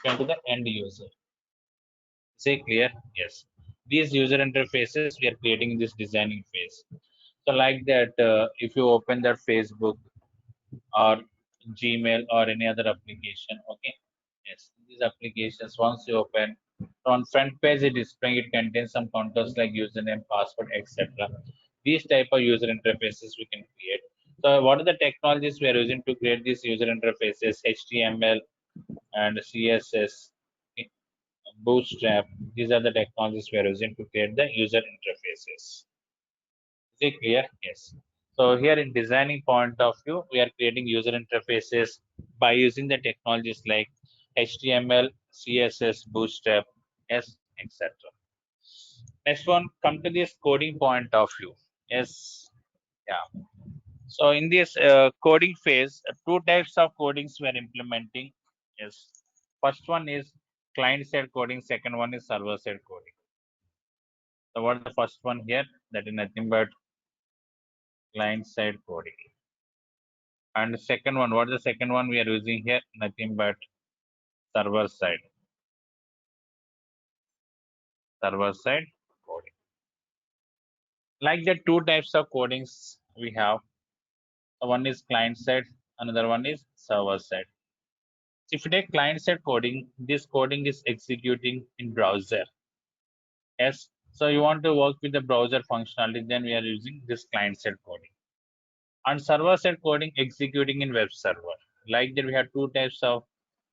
and to the end user. Say clear? Yes. These user interfaces we are creating in this designing phase. So like that, if you open that Facebook or Gmail or any other application, okay. Yes, these applications once you open on front page it displaying it contains some contours like username, password, etc. These type of user interfaces we can create. So what are the technologies we are using to create these user interfaces? HTML and CSS, okay, Bootstrap. These are the technologies we are using to create the user interfaces. Is it clear? Yes. So here in designing point of view, we are creating user interfaces by using the technologies like HTML, CSS, Bootstrap, yes, etc. Next one, come to this coding point of view. Yes, yeah. So in this coding phase, two types of codings we are implementing. Yes, first one is client-side coding. Second one is server-side coding. So what is the first one here? That is nothing but client-side coding. And the second one, what is the second one we are using here? Nothing but server side. Server side coding. Like the two types of codings we have. One is client side, another one is server side. So if you take client side coding, this coding is executing in browser. Yes. So you want to work with the browser functionality, then we are using this client side coding. And server side coding executing in web server. Like that, we have two types of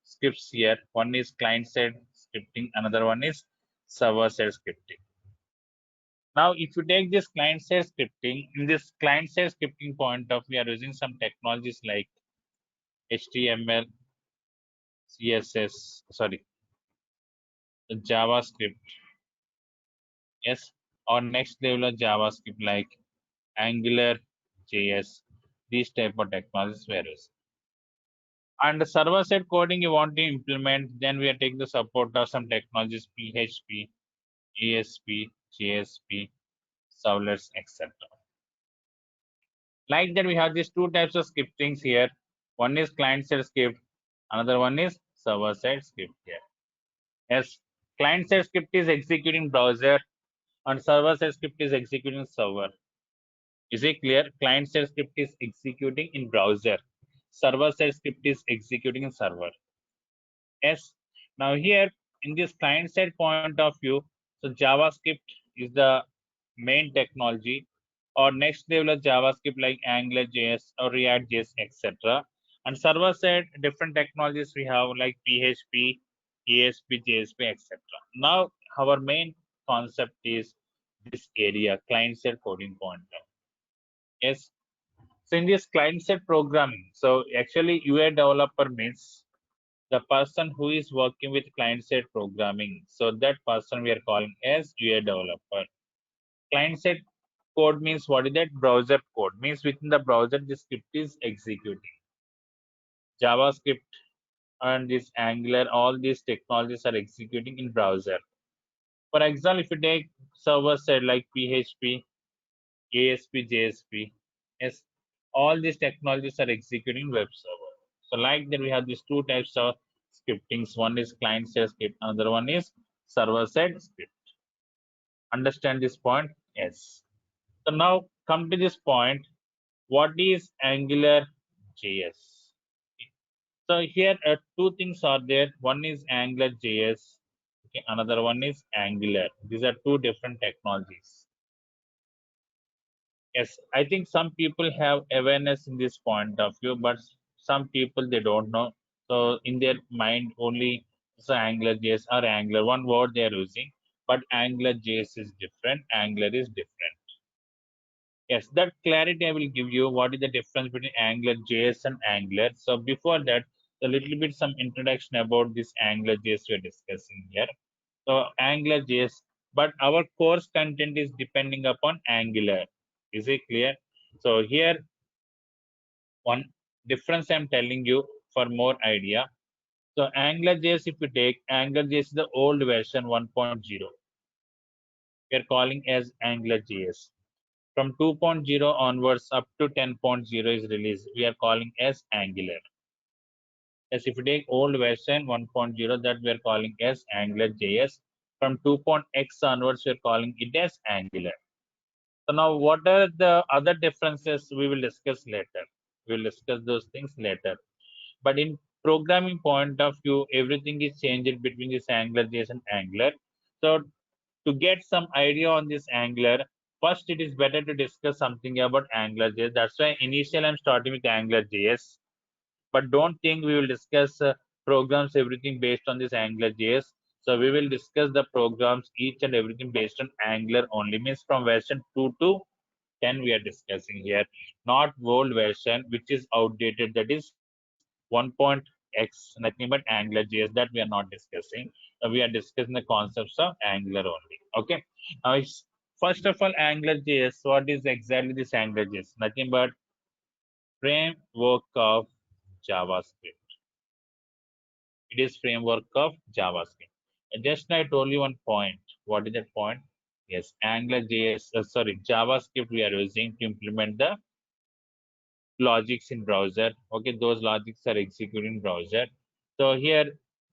scripts here. One is client side scripting, another one is server side scripting. Now, if you take this client side scripting, in this client side scripting point of, we are using some technologies like HTML, CSS, sorry, JavaScript, yes, or next level of JavaScript like Angular, JS, these type of technologies we are using. And the server side coding you want to implement, then we are taking the support of some technologies PHP, ASP, JSP, servlets, etc. Like that, we have these two types of scriptings here. One is client side script, another one is server side script here. Yes, client side script is executing browser and server side script is executing server. Is it clear? Client side script is executing in browser. Server side script is executing in server. Yes. Now here in this client side point of view, so JavaScript is the main technology or next level of JavaScript like AngularJS or React.js, etc. And server side different technologies we have like PHP, ASP, JSP, etc. Now our main concept is this area, client side coding pointer. Yes. So in this client side programming, so actually UI developer means the person who is working with client-side programming. So that person we are calling as UI developer. Client-side code means what is that? Browser code means within the browser the script is executing. JavaScript and this Angular, all these technologies are executing in browser. For example, if you take server side like PHP, ASP, JSP, yes, all these technologies are executing web server. So like that, we have these two types of scriptings. One is client side script, another one is server side script. Understand this point? Yes. So now come to this point. What is Angular JS? So here two things are there. One is Angular JS. Okay, another one is Angular. These are two different technologies. Yes, I think some people have awareness in this point of view, but some people they don't know. So in their mind only so Angular JS or Angular, one word they are using, but Angular JS is different, Angular is different. Yes, that clarity I will give you. What is the difference between Angular JS and Angular? So before that, a little bit some introduction about this Angular JS we are discussing here. So Angular JS, but our course content is depending upon Angular. Is it clear? So here one difference I'm telling you for more idea. So AngularJS, if you take AngularJS is the old version 1.0. We are calling as AngularJS. From 2.0 onwards up to 10.0 is released. We are calling as Angular. Yes, if you take old version 1.0, that we are calling as AngularJS. From 2.x onwards, we are calling it as Angular. So now, what are the other differences we will discuss later? We will discuss those things later. But in programming point of view, everything is changed between this AngularJS and Angular. So to get some idea on this Angular, first it is better to discuss something about AngularJS. That's why initially I'm starting with AngularJS. But don't think we will discuss programs everything based on this AngularJS. So we will discuss the programs each and everything based on Angular only. Means from version 2 to 10 we are discussing here, not old version which is outdated, that is 1.x, nothing but AngularJS, that we are not discussing. We are discussing the concepts of Angular only. Okay. Now, first of all, AngularJS. What is exactly this AngularJS? Nothing but framework of JavaScript. It is framework of JavaScript. Just now I told you one point. What is that point? Yes, AngularJS. Sorry, JavaScript we are using to implement the logics in browser. Okay, those logics are executed in browser. So here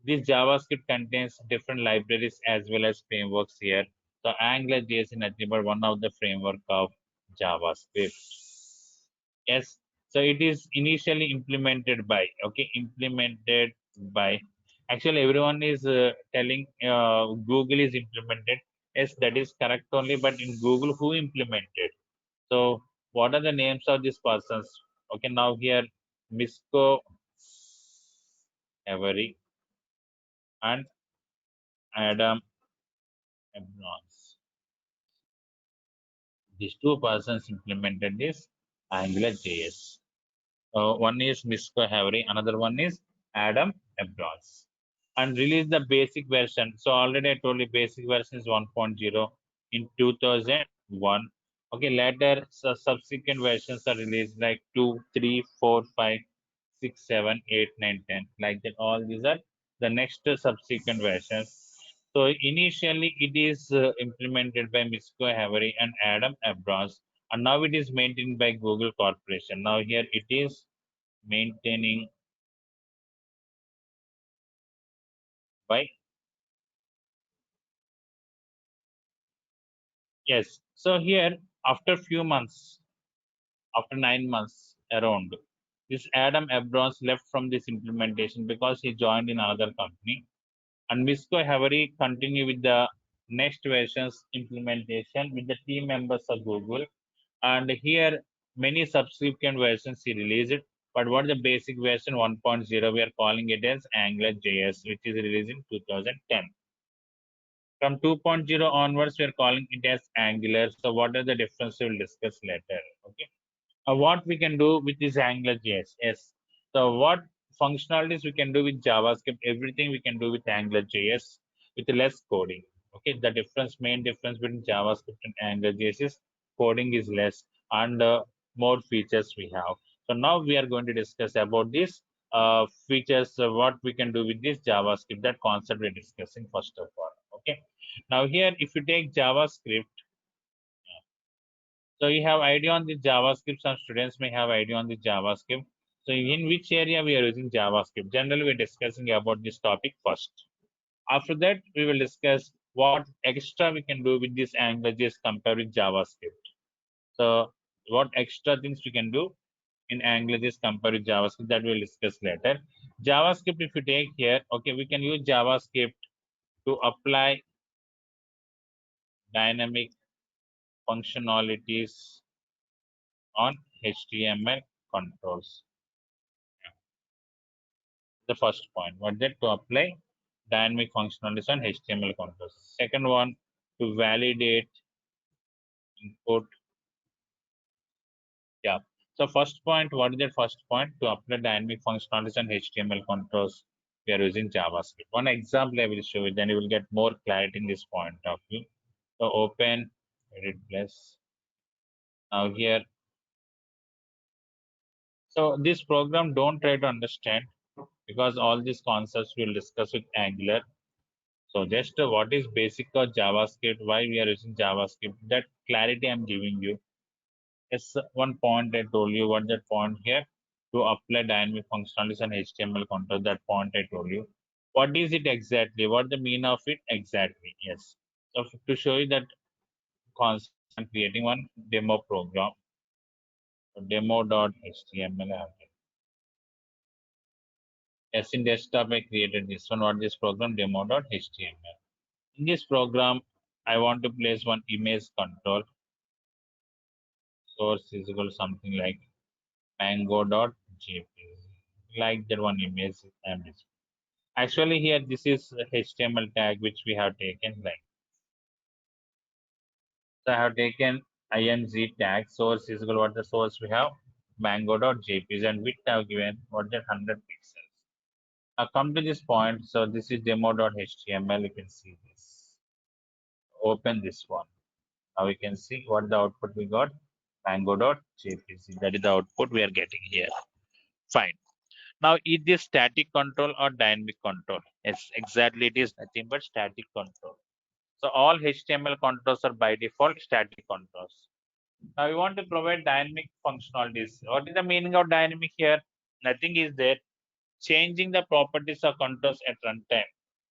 this JavaScript contains different libraries as well as frameworks here. So AngularJS is nothing but one of the framework of JavaScript. Yes, so it is initially implemented by, okay, implemented by. Actually, everyone is telling Google is implemented. Yes, that is correct only. But in Google, who implemented? So what are the names of these persons? Okay, now here Misco Avery and Adam Abrams. These two persons implemented this AngularJS. One is Misco Avery, another one is Adam Abrams. And release the basic version. So already I told you basic version is 1.0 in 2001. Okay, later subsequent versions are released like 2, 3, 4, 5, 6, 7, 8, 9, 10. Like that, all these are the next subsequent versions. So initially it is implemented by Misco Avery and Adam Abrams, and now it is maintained by Google Corporation. Now here it is maintaining by, yes. So here after few months, after 9 months around, this Adam Abrams left from this implementation because he joined in another company, and Misco Avery continue with the next versions implementation with the team members of Google. And here many subsequent versions he released. But what the basic version 1.0 we are calling it as AngularJS, which is released in 2010. From 2.0 onwards, we are calling it as Angular. So what are the differences we'll discuss later. Okay. What we can do with this AngularJS? Yes. So what functionalities we can do with JavaScript? Everything we can do with AngularJS with less coding. Okay. The difference, main difference between JavaScript and AngularJS is coding is less and more features we have. So now we are going to discuss about these features, what we can do with this JavaScript. That concept we're discussing first of all. Okay. Now here, if you take JavaScript, so you have idea on the JavaScript. Some students may have idea on the JavaScript. So in which area we are using JavaScript? Generally, we're discussing about this topic first. After that, we will discuss what extra we can do with this AngularJS compared with JavaScript. So what extra things we can do in AngularJS compared with JavaScript, that we'll discuss later. JavaScript, if you take here, okay, we can use JavaScript to apply dynamic functionalities on HTML controls. The first point, what that to apply dynamic functionalities on HTML controls. Second one, to validate input. Yeah. So first point, what is that first point? To apply dynamic functionalities on HTML controls, we are using JavaScript. One example I will show you, then you will get more clarity in this point of view. So open edit plus. Now here, so this program don't try to understand because all these concepts we'll discuss with Angular. So just what is basic of JavaScript, why we are using JavaScript, that clarity I'm giving you. Yes, one point I told you, what that point here, to apply dynamic functionalities and HTML control. That point I told you. What is it exactly? What the meaning of it exactly? Yes. So to show you that concept, I'm creating one demo program. Demo.html. Yes, in desktop I created this one. What this program? Demo.html. In this program, I want to place one image control. Source is equal to something like mango.jpg. Like that one image image. Actually, here this is HTML tag which we have taken. Like so, I have taken img tag. Source is equal to what the source we have mango.jpg and width I have given what that 100 pixels. Now come to this point. So this is demo.html. You can see this. Open this one. Now we can see what the output we got. Mango.jpg. That is the output we are getting here. Fine. Now, is this static control or dynamic control? Yes, exactly. It is nothing but static control. So all HTML controls are by default static controls. Now we want to provide dynamic functionalities. What is the meaning of dynamic here? Nothing is there. Changing the properties of controls at runtime,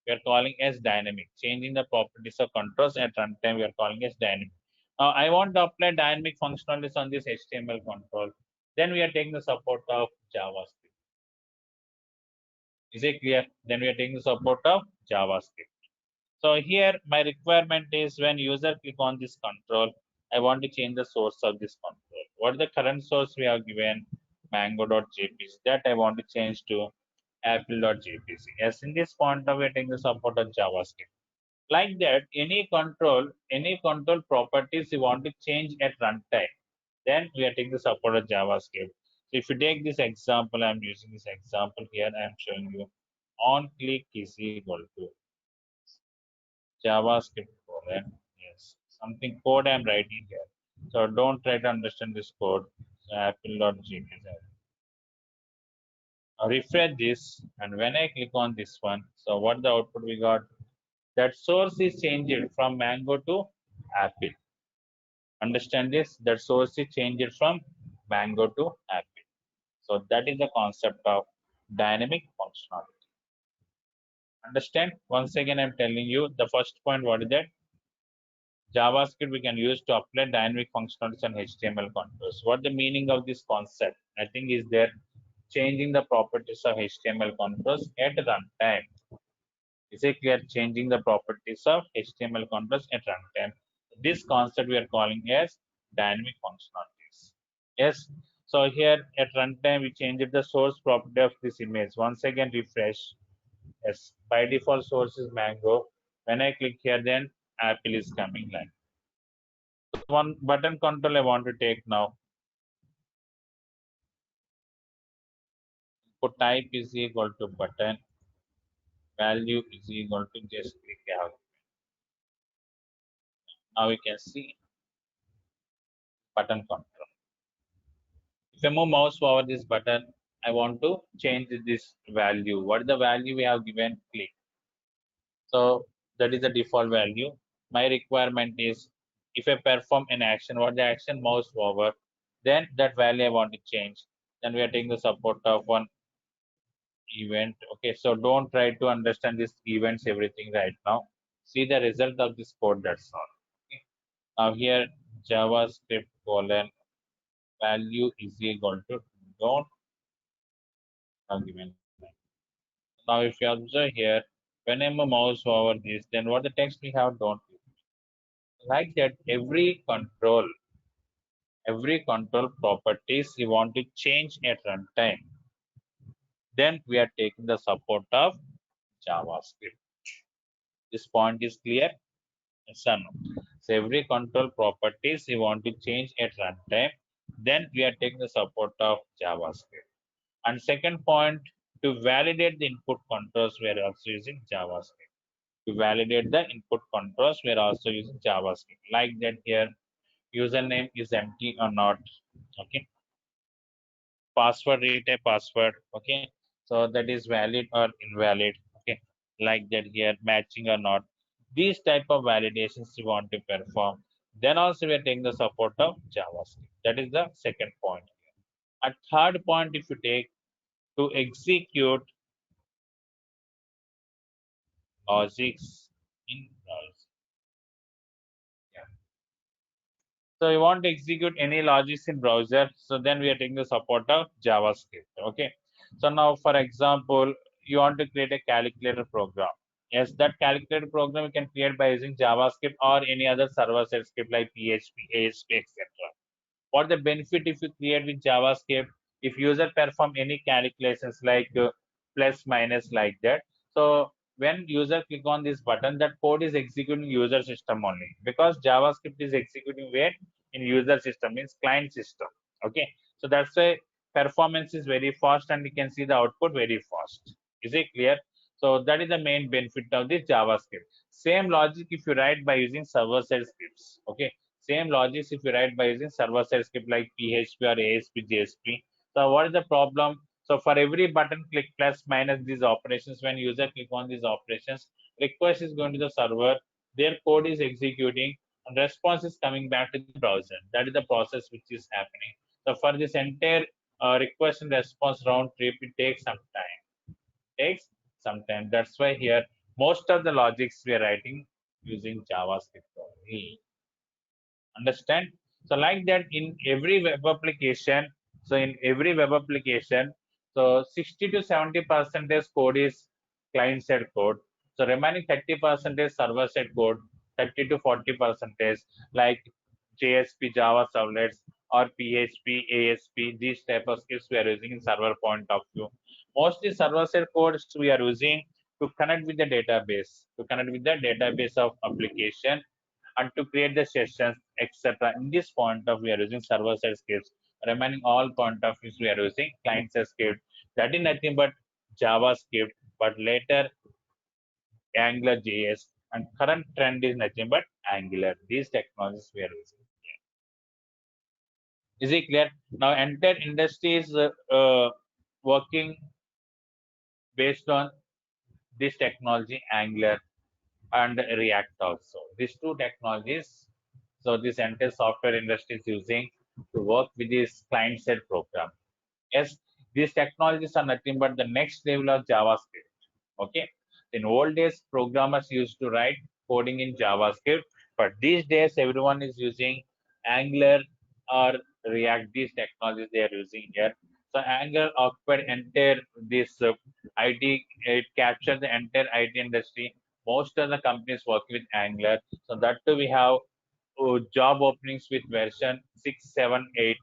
we are calling as dynamic. Changing the properties of controls at runtime, we are calling as dynamic. Now I want to apply dynamic functionalities on this HTML control. Then we are taking the support of JavaScript. Is it clear? Then we are taking the support of JavaScript. So here my requirement is when user click on this control, I want to change the source of this control. What is the current source we have given? Mango.jpg. That I want to change to apple.jpg. Yes, in this point of we are taking the support of JavaScript. Like that, any control properties you want to change at runtime, then we are taking the support of JavaScript. So if you take this example, I'm using this example here, I'm showing you on click is equal to JavaScript colon. Yes, something code I'm writing here. So don't try to understand this code. So apple.jpg. Now refresh this, and when I click on this one, so what the output we got? That source is changed from Mango to Apple. Understand this? That source is changed from Mango to Apple. So that is the concept of dynamic functionality. Understand? Once again, I'm telling you the first point. What is that? JavaScript we can use to apply dynamic functionalities and HTML controls. What the meaning of this concept? I think is there changing the properties of HTML controls at runtime. Is it clear? Changing the properties of HTML controls at runtime. This concept we are calling as dynamic functionalities. Yes. So here at runtime we changed the source property of this image. Once again refresh. Yes. By default source is Mango. When I click here, then Apple is coming like. So one button control I want to take now. So type is equal to button. Value is equal to just click out. Now we can see button control. If I move mouse over this button, I want to change this value. What is the value we have given? Click. So that is the default value. My requirement is if I perform an action, what the action mouse over, then that value I want to change. Then we are taking the support of one event. Okay, so don't try to understand these events, everything right now. See the result of this code, that's all. Okay. Now here JavaScript colon value is equal to don't argument. Now if you observe here, when I'm a mouse over this, then what the text we have don't like that every control properties you want to change at runtime. Then we are taking the support of JavaScript. This point is clear? Yes or no? So every control properties you want to change at runtime, then we are taking the support of JavaScript. And second point, to validate the input controls, we are also using JavaScript. To validate the input controls, we are also using JavaScript. Like that here, username is empty or not. Okay. Password, retype password. Okay. So that is valid or invalid. Okay. Like that here, matching or not. These type of validations you want to perform. Then also we are taking the support of JavaScript. That is the second point. At third point, if you take to execute logics in browser. Yeah. So you want to execute any logics in browser. So then we are taking the support of JavaScript. Okay. So now, for example, you want to create a calculator program. Yes, that calculator program you can create by using JavaScript or any other server-side script like PHP, ASP, etc. What the benefit if you create with JavaScript? If user perform any calculations like plus minus like that, so when user click on this button, that code is executing user system only, because JavaScript is executing where? In user system, means client system. Okay, so that's why performance is very fast and you can see the output very fast. Is it clear? So that is the main benefit of this JavaScript. Same logic if you write by using server-side scripts. Okay, same logics if you write by using server-side script like PHP or ASP, JSP. So what is the problem? So for every button click plus minus these operations, when user click on these operations, request is going to the server, their code is executing, and response is coming back to the browser. That is the process which is happening. So for this entire request and response round trip, it takes some time. Takes some time. That's why here most of the logics we are writing using JavaScript only. Understand? So like that in every web application, so 60 to 70% code is client side code. So remaining 30% server side code, 30 to 40% like JSP, Java servlets, or PHP, ASP, these type of scripts we are using in server point of view. Mostly server side codes we are using to connect with the database of application and to create the sessions, etc. In this point of we are using server-side scripts. Remaining all point of views we are using client-side script. That is nothing but JavaScript, but later AngularJS, and current trend is nothing but Angular. These technologies we are using. Is it clear? Now, entire industry is working based on this technology, Angular and React also. These two technologies, so this entire software industry is using to work with this client-side program. Yes, these technologies are nothing but the next level of JavaScript. Okay, in old days, programmers used to write coding in JavaScript, but these days everyone is using Angular or React. These technologies they are using here. So Angular occupied entire this IT. It captured the entire IT industry. Most of the companies work with Angular. So that too we have job openings with version 6, 7, 8,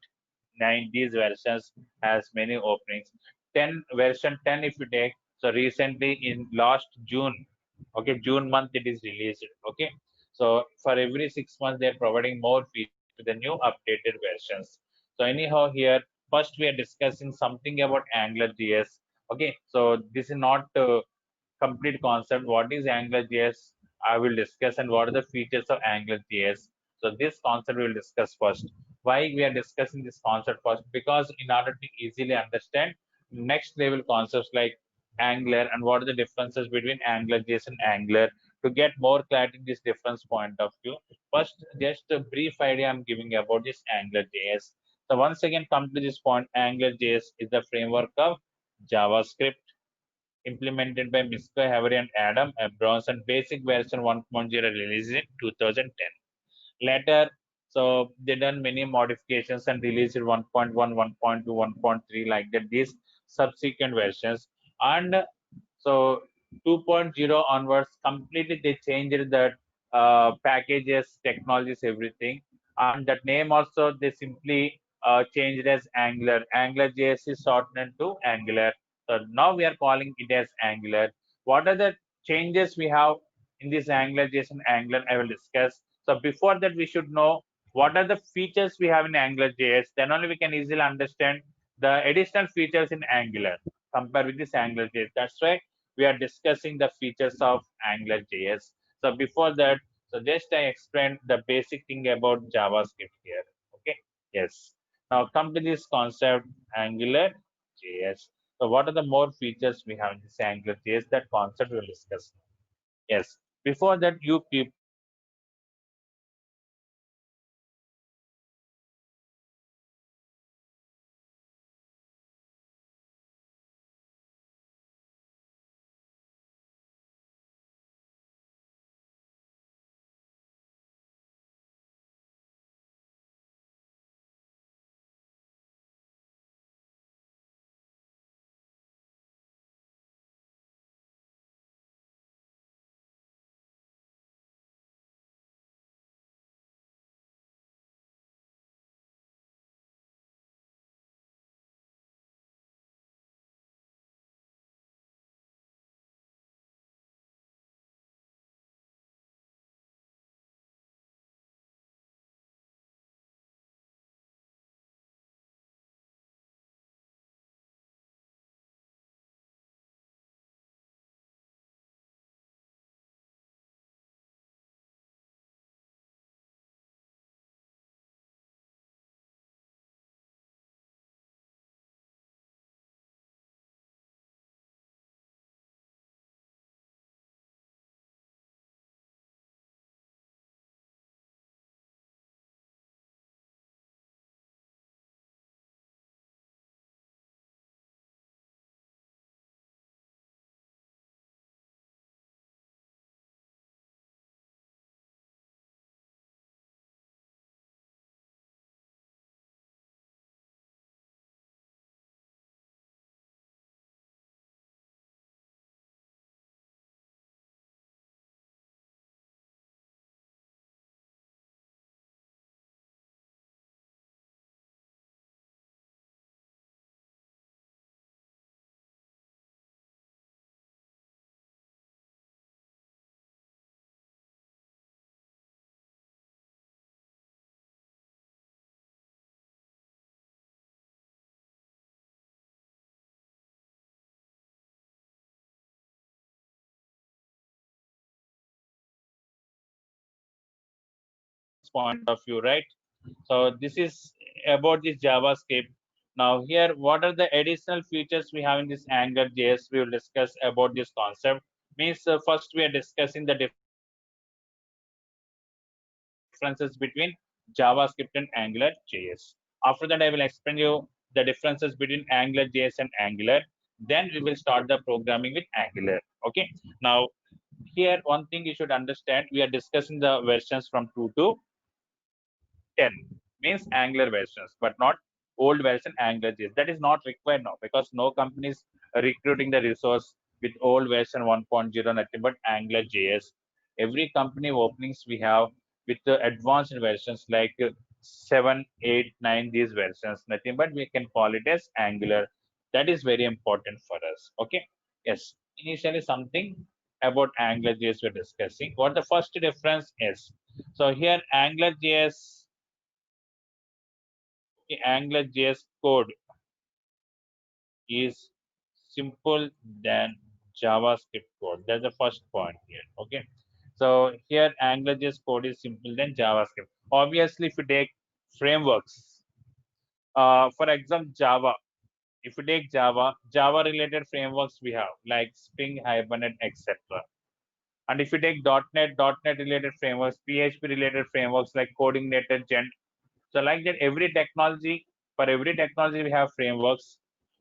9. These versions has many openings. 10 version 10 if you take, so recently in last June, okay, June month it is released. Okay, so for every 6 months they're providing more features with the new updated versions. So anyhow here first we are discussing something about AngularJS. Okay, so this is not complete concept. What is AngularJS? I will discuss, and what are the features of AngularJS. So this concept we will discuss first. Why we are discussing this concept first? Because in order to easily understand next level concepts like Angular and what are the differences between AngularJS and Angular, to get more clarity in this difference point of view. First, just a brief idea I'm giving about this AngularJS. So once again, come to this point, AngularJS is the framework of JavaScript implemented by Misko, Havery, and Adam Bronson. Basic version 1.0 released in 2010. Later, so they done many modifications and released 1.1, 1.2, 1.3 like that. These subsequent versions, and so 2.0 onwards, completely they changed the packages, technologies, everything, and that name also they simply changed as Angular. AngularJS is shortened to Angular. So now we are calling it as Angular. What are the changes we have in this AngularJS and Angular? I will discuss. So before that, we should know what are the features we have in AngularJS. Then only we can easily understand the additional features in Angular compared with this AngularJS. That's why we are discussing the features of AngularJS. So before that, so just I explained the basic thing about JavaScript here. Okay. Yes. Now come to this concept AngularJS. So what are the more features we have in this AngularJS? That concept we'll discuss. Yes. Before that, you keep point of view, right? So this is about this JavaScript. Now here, what are the additional features we have in this AngularJS? We will discuss about this concept. Means first we are discussing the differences between JavaScript and AngularJS. After that, I will explain you the differences between AngularJS and Angular. Then we will start the programming with Angular. Okay. Now here, one thing you should understand: we are discussing the versions from 2 to 10 means Angular versions, but not old version AngularJS. That is not required now because no company is recruiting the resource with old version 1.0, nothing but AngularJS. Every company openings we have with the advanced versions like 7, 8, 9, these versions, nothing but we can call it as Angular. That is very important for us. Okay. Yes. Initially, something about AngularJS we're discussing. What the first difference is? So here AngularJS AngularJS code is simple than JavaScript code. That's the first point here. Okay. So here AngularJS code is simple than JavaScript. Obviously, if you take frameworks, for example, Java. If you take Java related frameworks we have like Spring, Hibernate, etc. And if you take .NET related frameworks, PHP related frameworks like Coordinator, Gent. So like that, for every technology we have frameworks.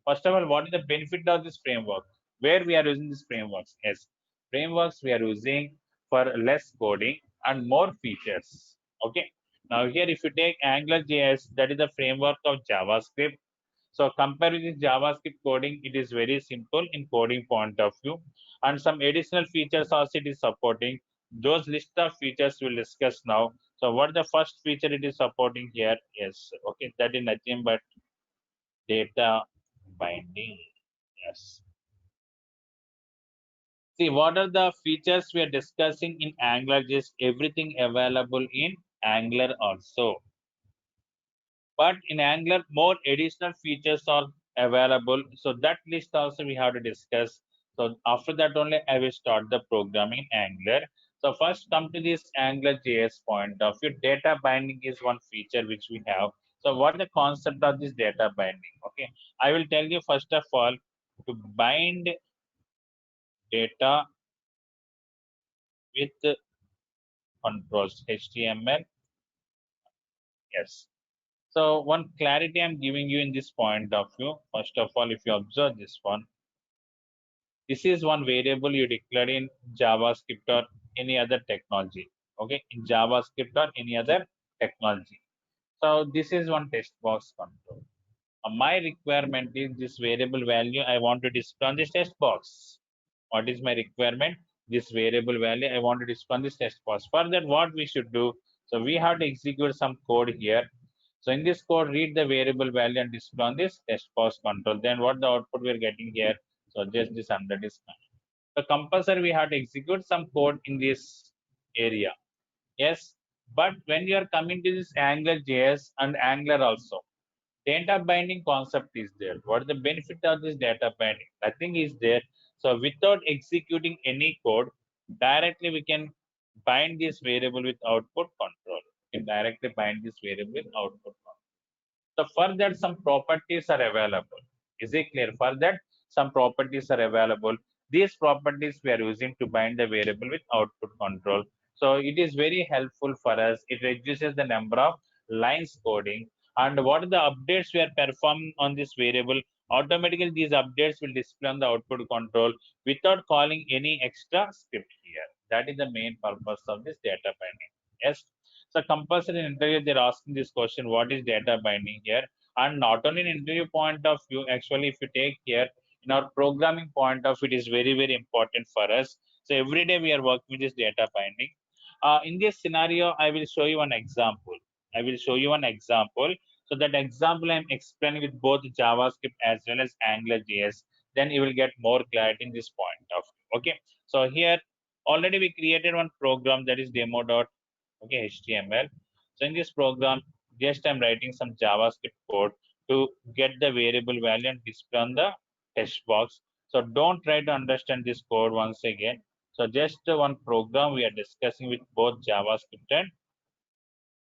First of all, what is the benefit of this framework? Where we are using these frameworks? Yes, frameworks we are using for less coding and more features. Okay. Now here, if you take AngularJS, that is the framework of JavaScript. So compared with JavaScript coding, it is very simple in coding point of view, and some additional features also it is supporting. Those list of features we'll discuss now. So what the first feature it is supporting here is, okay, that is nothing but data binding. Yes. See, what are the features we are discussing in Angular? Just everything available in Angular also. But in Angular, more additional features are available. So that list also we have to discuss. So after that only I will start the programming in Angular. So first come to this Angular JS point of view. Data binding is one feature which we have. So what the concept of this data binding? Okay, I will tell you first of all to bind data with controls HTML. Yes. So one clarity I'm giving you in this point of view. First of all, if you observe this one, this is one variable you declare in JavaScript or any other technology. Okay, in JavaScript or any other technology. So this is one text box control. My requirement is this variable value I want to display on this text box. What is my requirement? This variable value I want to display on this text box. For that, what we should do? So we have to execute some code here. So in this code, read the variable value and display on this text box control. Then what the output we are getting here? So just this under this. So compulsory we have to execute some code in this area. Yes, but when you are coming to this Angular JS and Angular also, data binding concept is there. What is the benefit of this data binding? Nothing is there. So without executing any code, directly we can bind this variable with output control. We can directly bind this variable with output control. So for that, some properties are available. Is it clear? For that, some properties are available. These properties we are using to bind the variable with output control. So it is very helpful for us. It reduces the number of lines coding. And what are the updates we are performing on this variable? Automatically, these updates will display on the output control without calling any extra script here. That is the main purpose of this data binding. Yes. So compulsory in interview, they're asking this question, what is data binding here? And not only in interview point of view, actually, if you take here, in our programming point of view, it is very, very important for us. So every day we are working with this data binding. In this scenario, I will show you an example. I will show you an example. So that example I'm explaining with both JavaScript as well as AngularJS. Then you will get more clarity in this point of view. Okay. So here already we created one program that is demo. Okay, HTML. So in this program, just I'm writing some JavaScript code to get the variable value and display on the text box. So don't try to understand this code once again. So just one program we are discussing with both JavaScript and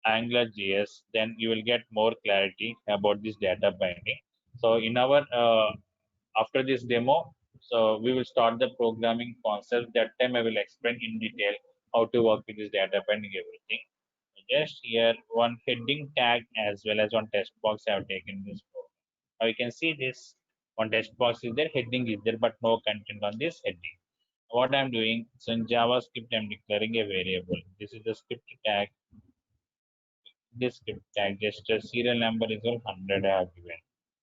AngularJS, then you will get more clarity about this data binding. So in our after this demo, so we will start the programming concept. That time I will explain in detail how to work with this data binding everything. Just here one heading tag as well as one text box I have taken this program. Now you can see this one text box is there, heading is there, but no content on this heading. What I'm doing, so in JavaScript I'm declaring a variable. This is the script tag. This script tag just a serial number is all 100 I have given.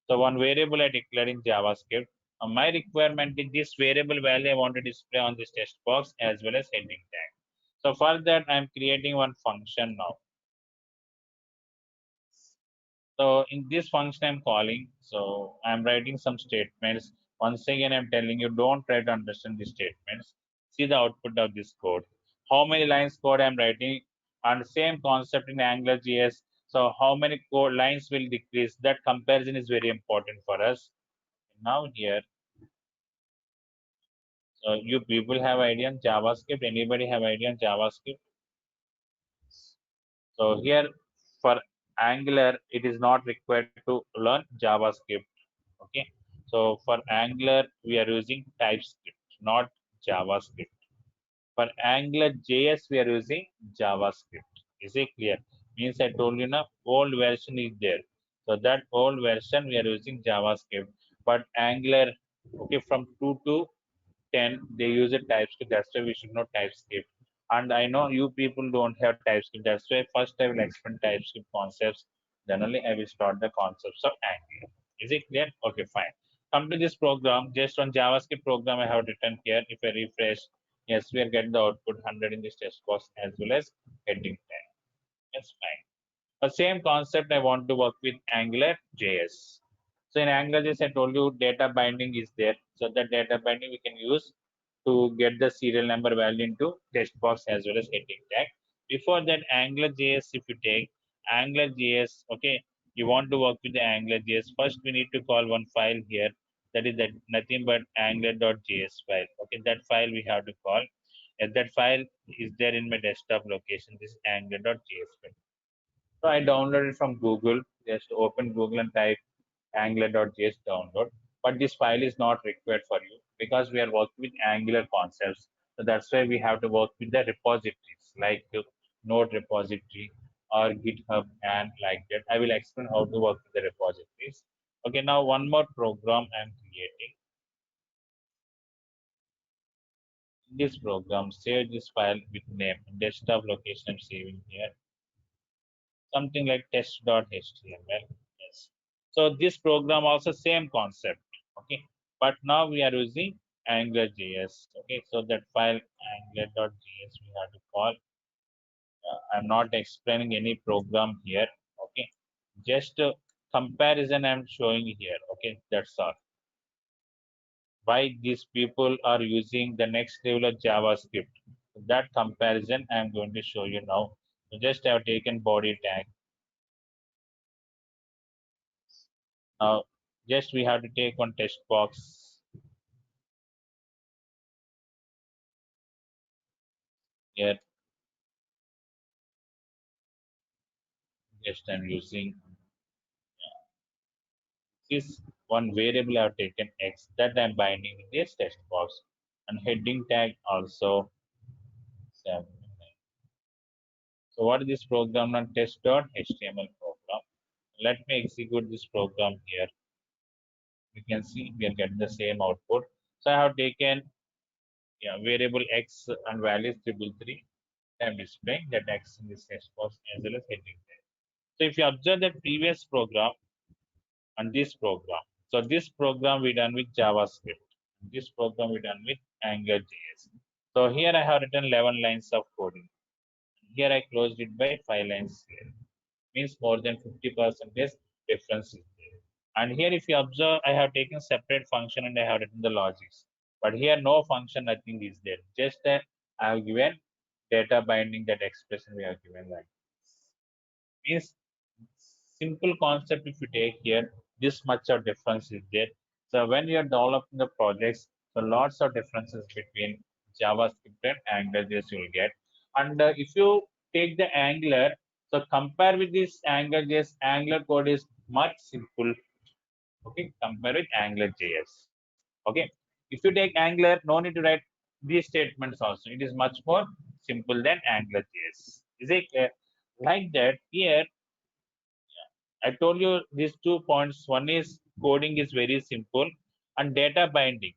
So one variable I declare in JavaScript. My requirement is this variable value I want to display on this text box as well as heading tag. So for that I'm creating one function now. So in this function I'm calling, so I'm writing some statements. Once again, I'm telling you, don't try to understand these statements. See the output of this code. How many lines code I'm writing, and same concept in AngularJS. So how many code lines will decrease? That comparison is very important for us. Now here, so you people have idea on JavaScript. Anybody have idea on JavaScript? So here for Angular, it is not required to learn JavaScript. Okay. So for Angular, we are using TypeScript, not JavaScript. For Angular JS, we are using JavaScript. Is it clear? Means I told you now, old version is there. So that old version we are using JavaScript. But Angular, okay, from 2 to 10, they use a TypeScript. That's why we should know TypeScript. And I know you people don't have TypeScript. That's why first I will explain TypeScript concepts. Then only I will start the concepts of Angular. Is it clear? Okay, fine. Come to this program. Just one JavaScript program I have written here. If I refresh, yes, we are getting the output 100 in this test box as well as heading 10. That's fine. The same concept I want to work with Angular JS. So in Angular JS, I told you data binding is there. So that data binding we can use to get the serial number value into text box as well as heading tag. Before that, Angular JS, if you take Angular JS, okay, you want to work with the Angular JS. First, we need to call one file here. That is that nothing but angular.js file. Okay, that file we have to call. And that file is there in my desktop location. This angular.js file. So I downloaded from Google. Just open Google and type angular.js download. But this file is not required for you because we are working with Angular concepts. So that's why we have to work with the repositories like Node repository or GitHub and like that. I will explain how to work with the repositories. Okay, now one more program I'm creating. This program, save this file with name, desktop location I'm saving here. Something like test.html. Yes. So this program also same concept. Okay. But now we are using AngularJS. Okay. So that file angular.js we have to call. I'm not explaining any program here. Okay. Just comparison I'm showing here. Okay. That's all. Why these people are using the next level of JavaScript. That comparison I'm going to show you now. So just I have taken body tag. Now, just we have to take one text box here. Just I'm using this one variable I've taken X that I'm binding in this text box and heading tag also. 7. So what is this program on test.html program? Let me execute this program here. You can see we are getting the same output. So I have taken variable X and value is 333. I'm displaying that X in this text box as well as heading tag. So if you observe the previous program and this program, so this program we done with JavaScript. This program we done with AngularJS. So here I have written 11 lines of coding. Here I closed it by 5 lines here. Means more than 50% difference is there. And here if you observe, I have taken separate function and I have written the logics. But here no function, nothing is there. Just I have given data binding that expression we have given like means simple concept if you take here this much of difference is there. So when you are developing the projects, so lots of differences between JavaScript and Angular you will get. And if you take the Angular, So compare with this AngularJS, Angular code is much simple. Okay, compare with AngularJS. Okay, if you take Angular, no need to write these statements also. It is much more simple than AngularJS. Is it clear? Like that, here I told you these 2 points. One is coding is very simple and data binding.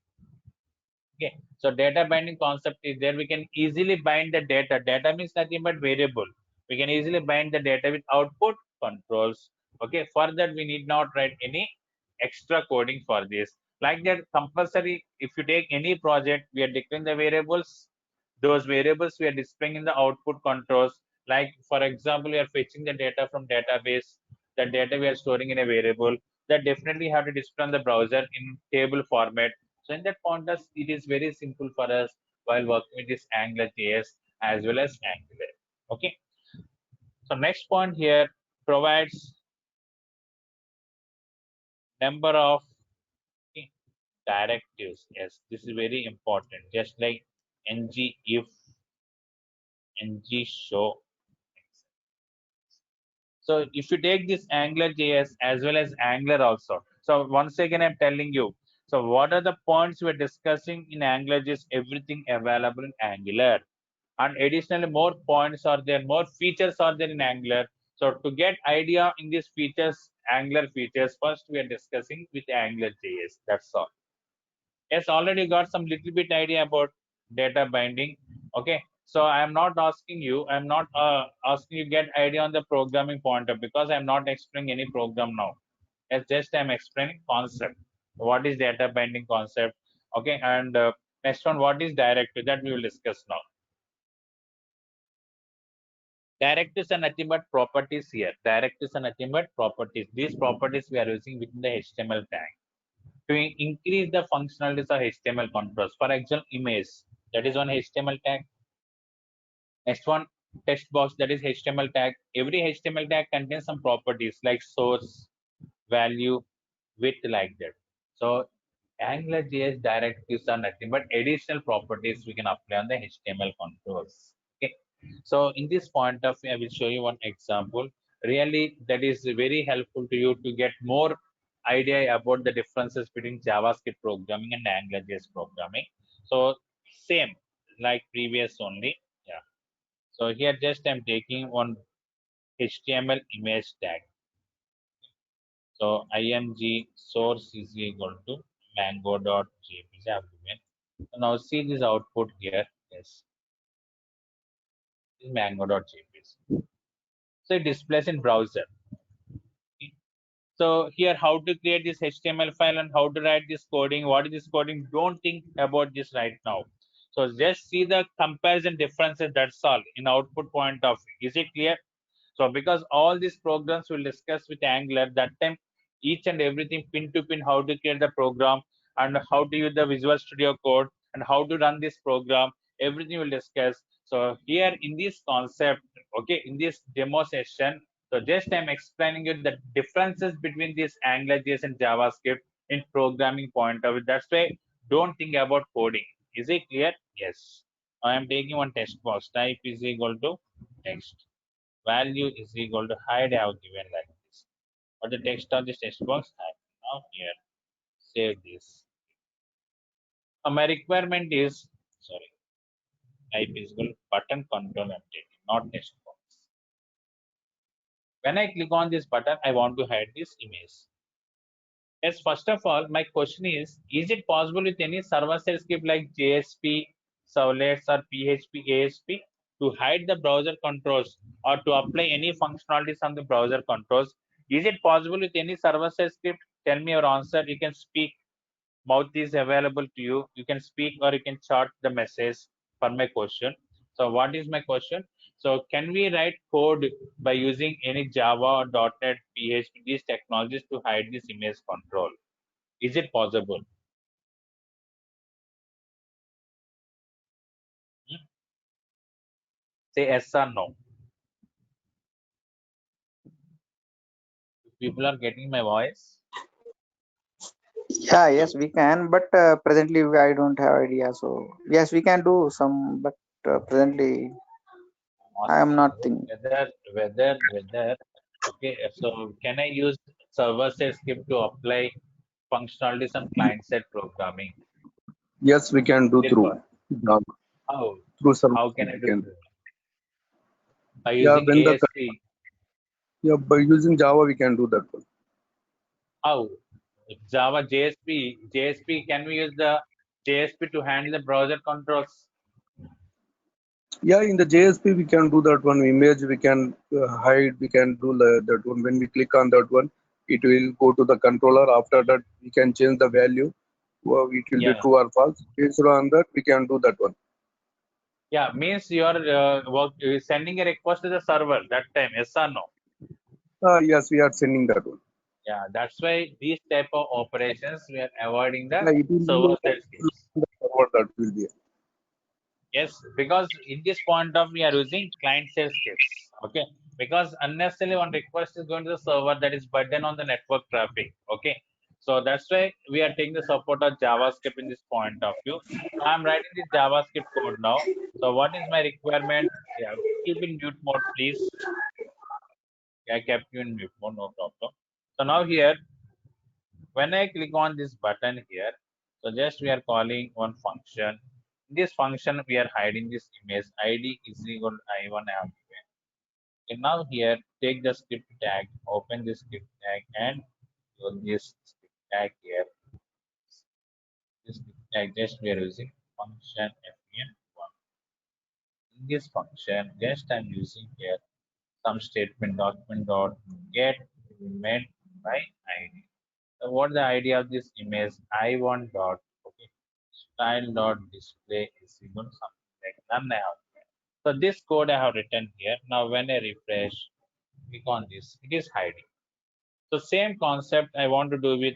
Okay, so data binding concept is there. We can easily bind the data. Data means nothing but variable. We can easily bind the data with output controls. Okay, for that we need not write any extra coding for this. Like that, compulsory. If you take any project, we are declaring the variables. Those variables we are displaying in the output controls. Like for example, we are fetching the data from database. The data we are storing in a variable. That definitely have to display on the browser in table format. So in that context, it is very simple for us while working with this AngularJS as well as Angular. Okay. So next point here provides number of directives. Yes, this is very important. Just like ng if, ng show. So if you take this AngularJS as well as Angular also. So once again, I'm telling you. So what are the points we're discussing in AngularJS? Everything available in Angular. And additionally, more points are there, more features are there in Angular. So to get idea in these features, Angular features, first we are discussing with AngularJS. That's all. Yes, already got some little bit idea about data binding. Okay, so I am not asking you, I'm not asking you get idea on the programming point of, because I'm not explaining any program now. It's just I'm explaining concept. What is data binding concept? Okay, and next one, what is directive? That we will discuss now. Directives are nothing but properties here. Directives are nothing but properties. These properties we are using within the HTML tag to increase the functionalities of HTML controls. For example, image, that is one HTML tag. Next one, text box, that is HTML tag. Every HTML tag contains some properties like source, value, width, like that. So AngularJS directives are nothing but additional properties we can apply on the HTML controls. Okay. So in this point of view, I will show you one example. Really, that is very helpful to you to get more idea about the differences between JavaScript programming and AngularJS programming. So same like previous only. Yeah. So here just I'm taking one HTML image tag. So img source is equal to mango.jpg I have given. So now see this output here. Yes, this is mango.jpg. So it displays in browser. So here, how to create this HTML file and how to write this coding. What is this coding? Don't think about this right now. So just see the comparison differences. That's all in output point of view. Is it clear? So because all these programs we'll discuss with Angular, that time each and everything pin to pin, how to create the program and how to use the Visual Studio Code and how to run this program, everything we'll discuss. So here in this concept, okay, in this demo session, so just I'm explaining you the differences between this AngularJS and JavaScript in programming point of view. That's why don't think about coding. Is it clear? Yes. I am taking one text box. Type is equal to text. Value is equal to height I have given like this. But the text of this text box height. Now here, save this. My requirement is, sorry, type is equal to button control I'm taking, not text box. When I click on this button, I want to hide this image. Yes, first of all, my question is it possible with any server-side script like JSP, Servlets or PHP ASP to hide the browser controls or to apply any functionalities on the browser controls? Is it possible with any server-side script? Tell me your answer. You can speak. Mouth is available to you. You can speak or you can chat the message for my question. So what is my question? So can we write code by using any Java or .NET, PHP, these technologies to hide this image control? Is it possible? Hmm? Say yes or no. People are getting my voice. Yeah, yes, we can, but presently I don't have idea. So yes, we can do some, but presently I am asking not you thinking. whether. Okay, so can I use server-side script to apply functionalities on client-side programming? Yes, we can do Is it through Java, how? through server How side can I we do can. this? By Yeah, using when the ASP? yeah by using Java we can do that one. How? Java JSP, can we use the JSP to handle the browser controls? Yeah, in the JSP we can do that one. Image we can hide. We can do that one. When we click on that one, it will go to the controller. After that, we can change the value. It will be Yeah, true or false. Based on that, we can do that one. yeah. Means you are sending a request to the server that time. Yes or no? Yes, we are sending that one. Yeah, that's why these type of operations we are avoiding the It will be server-side scripts. the server that will be. Yes, because in this point of we are using client-side scripts. Okay, because unnecessarily one request is going to the server that is burden on the network traffic. Okay, so that's why we are taking the support of JavaScript in this point of view. So I'm writing this JavaScript code now. So what is my requirement? Yeah, keep in mute mode, please. Yeah, I kept you in mute mode, no problem. So now here, when I click on this button here, so just we are calling one function. In this function, we are hiding this image. ID is equal to I1 I have given. And now here, take the script tag, open this script tag, and use this script tag here. This script tag just we are using function fn1. In this function, just I'm using here some statement document dot get element by ID. So what the idea of this image? I1 dot okay style dot display is equal to something like none I have. So this code I have written here. Now when I refresh, click on this, it is hiding. So same concept I want to do with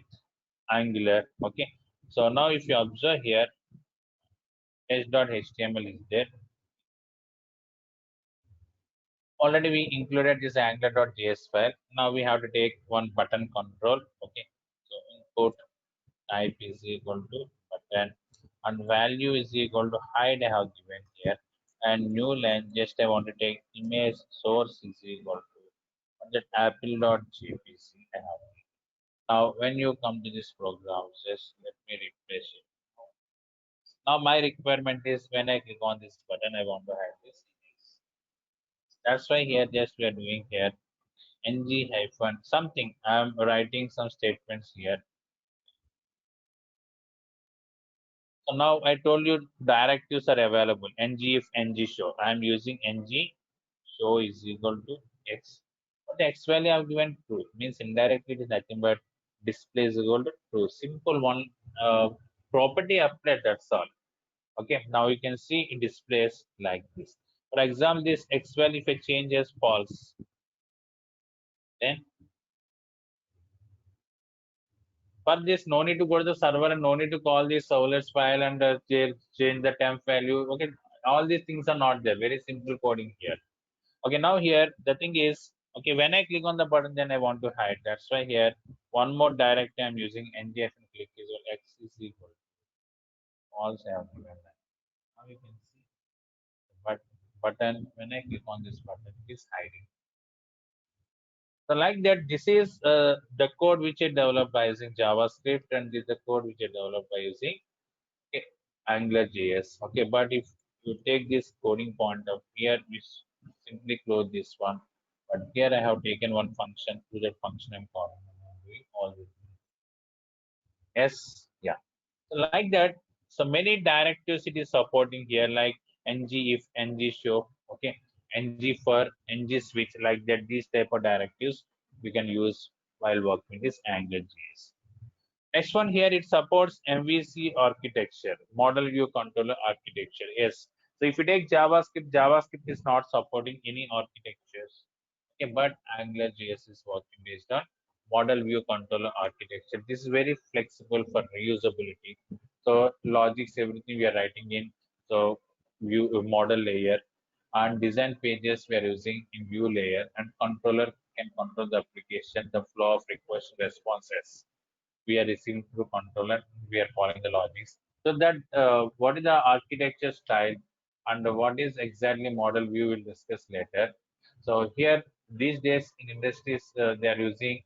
Angular. Okay. So now if you observe here, h.html is there. Already we included this angular.js file. Now we have to take one button control. Okay. So input type is equal to button and value is equal to height I have given here and new line just I want to take image source is equal to that apple.jpc I have. Now when you come to this program, just let me refresh it. Now my requirement is when I click on this button, I want to hide this image. That's why here just we are doing here ng hyphen something. I'm writing some statements here. So now I told you directives are available. Ng if ng show. I am using ng show is equal to x. But the x value I have given true. Means indirectly it is nothing but display is equal to true. Simple one property applied, that's all. Okay, now you can see it displays like this. For example, this x value if it changes false, then for this no need to go to the server and no need to call the servlets file and change the temp value. Okay, all these things are not there. Very simple coding here. Okay, now here the thing is, okay, when I click on the button, then I want to hide. That's why here one more direct I'm using ngf and click is x is equal to false. I have given that. Now you can see but button when I click on this button, it is hiding. So like that, this is the code which I developed by using JavaScript, and this is the code which I developed by using okay, AngularJS. Okay, but if you take this coding point of here, we simply close this one. But here I have taken one function. To that function I'm calling. I'm doing all this. Yes, yeah. So like that. So many directives it is supporting here, like ng if ng show. Okay, ng for ng switch, like that. These type of directives we can use while working with this AngularJS. Next one here, it supports MVC architecture, model view controller architecture. Yes. So if you take JavaScript, JavaScript is not supporting any architectures. Okay, but AngularJS is working based on model view controller architecture. This is very flexible for reusability. So logics, everything we are writing in. So view model layer and design pages we are using in view layer, and controller can control the application, the flow of request responses we are receiving through controller, we are following the logics. So that what is the architecture style? and what is exactly model view we'll discuss later. So here these days in industries they are using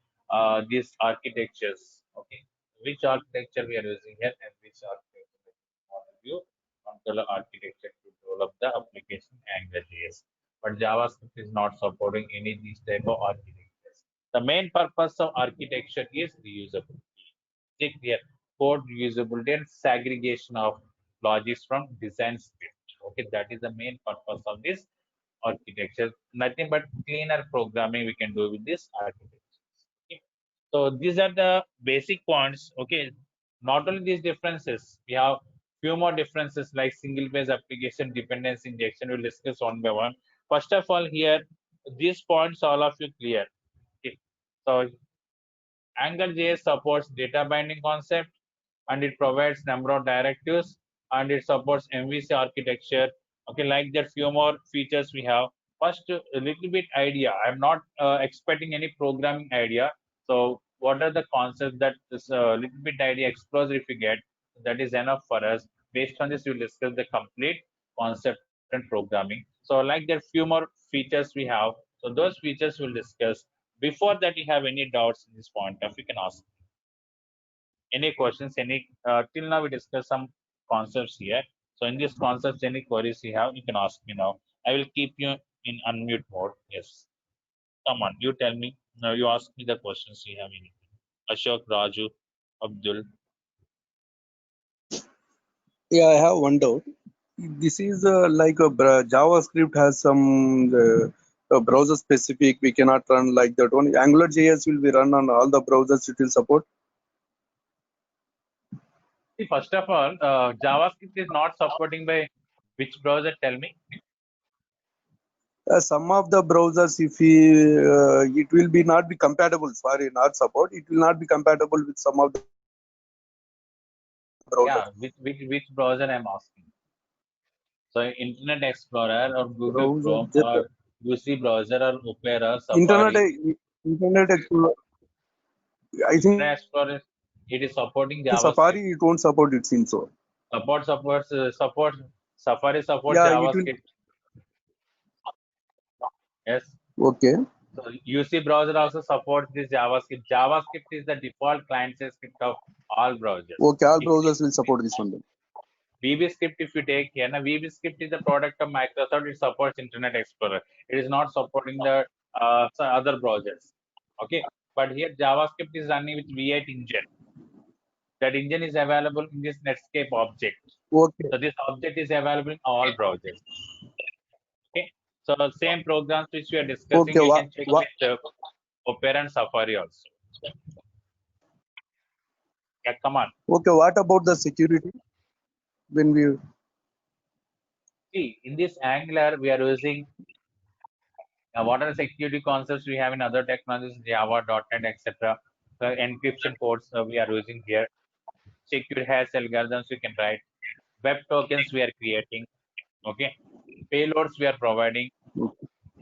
these architectures. Okay, which architecture we are using here and which architecture model view controller architecture to develop the application AngularJS. But JavaScript is not supporting any of these type of architectures. The main purpose of architecture is reusability. Is it clear? Code reusability and segregation of logics from design script. Okay, that is the main purpose of this architecture. Nothing but cleaner programming we can do with this architecture. Okay. So these are the basic points. Okay, not only these differences, we have few more differences like single page application dependency injection. We'll discuss one by one. First of all, here these points all of you clear. Okay. So AngularJS supports data binding concept and it provides number of directives and it supports MVC architecture. Okay, like that few more features we have. First, a little bit idea. I'm not expecting any programming idea. So what are the concepts that this little bit idea explores if you get, that is enough for us. Based on this, we'll discuss the complete concept and programming. So like that few more features we have. So those features we'll discuss. Before that, you have any doubts in this point of you can ask any questions, any till now we discussed some concepts here. So in these concepts, any queries you have, you can ask me now. I will keep you in unmute mode. Yes. Come on, you tell me. Now you ask me the questions you have anything. Ashok, Raju, Abdul. Yeah, I have one doubt. This is like a JavaScript has some browser specific. We cannot run like that one. AngularJS will be run on all the browsers. It will support. See, first of all, JavaScript is not supporting by which browser? Tell me. Some of the browsers, if we, it will be not be compatible. Sorry, not support. It will not be compatible with some of the browsers. Yeah, which browser I'm asking. So Internet Explorer or Google Browser, Chrome just or UC browser or Opera, internet, Safari. internet Explorer. I think Internet Explorer, it is supporting JavaScript. Safari it won't support. It seems so. Support Safari support Yeah, it will. JavaScript. Yes. Okay, So UC browser also supports this JavaScript. JavaScript is the default client-side script of all browsers. okay. All If it is browsers will support this one. Then. VB script, if you take here, now VB script is the product of Microsoft. It supports Internet Explorer. It is not supporting the some other browsers. Okay, but here JavaScript is running with V8 engine. That engine is available in this Netscape object. Okay, So this object is available in all browsers. Okay. So same programs which we are discussing, okay. you can check with Opera and Safari also. Yeah, come on. Okay, what about the security? When we See, in this Angular, we are using what are the security concepts we have in other technologies, Java, .NET, etc. The encryption codes we are using here. Secure hash algorithms we can write. Web tokens we are creating. Okay. Payloads we are providing.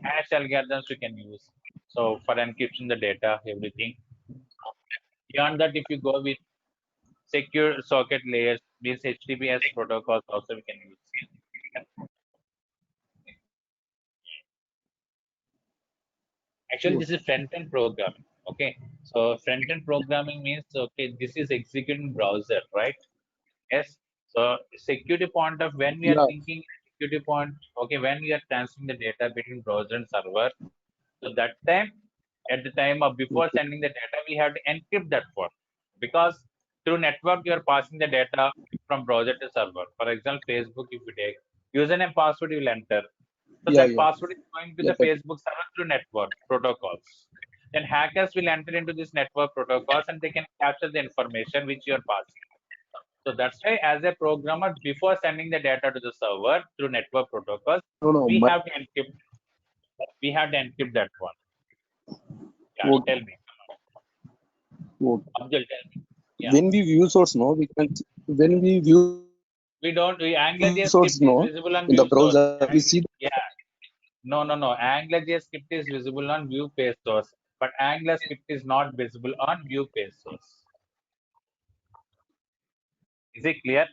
Hash algorithms we can use. So for encryption the data, everything. Beyond that, if you go with secure socket layers, means HTTPS protocols also we can use. Actually, this is front-end programming. Okay, so front-end programming means okay, this is executing browser, right? Yes. So security point of when we are yeah, thinking security point, okay, when we are transferring the data between browser and server, so that time, at the time of before okay, sending the data, we have to encrypt that one because through network you are passing the data from browser to server. For example, Facebook, if you take username password, you will enter. So yeah, that yeah, password is going to yeah. the Facebook server through network protocols. Then hackers will enter into this network protocols and they can capture the information which you are passing. So that's why, as a programmer, before sending the data to the server through network protocols, No, no. we have to encrypt. We have to encrypt that one. Yeah, tell Okay, me, okay. Abdul, tell me. Yeah, When we view source, no, we can. When we view we don't. AngularJS source, script is no, visible on in the view source. browser, we see. Yeah, no. AngularJS script is visible on view page source, but Angular script is not visible on view page source. Is it clear?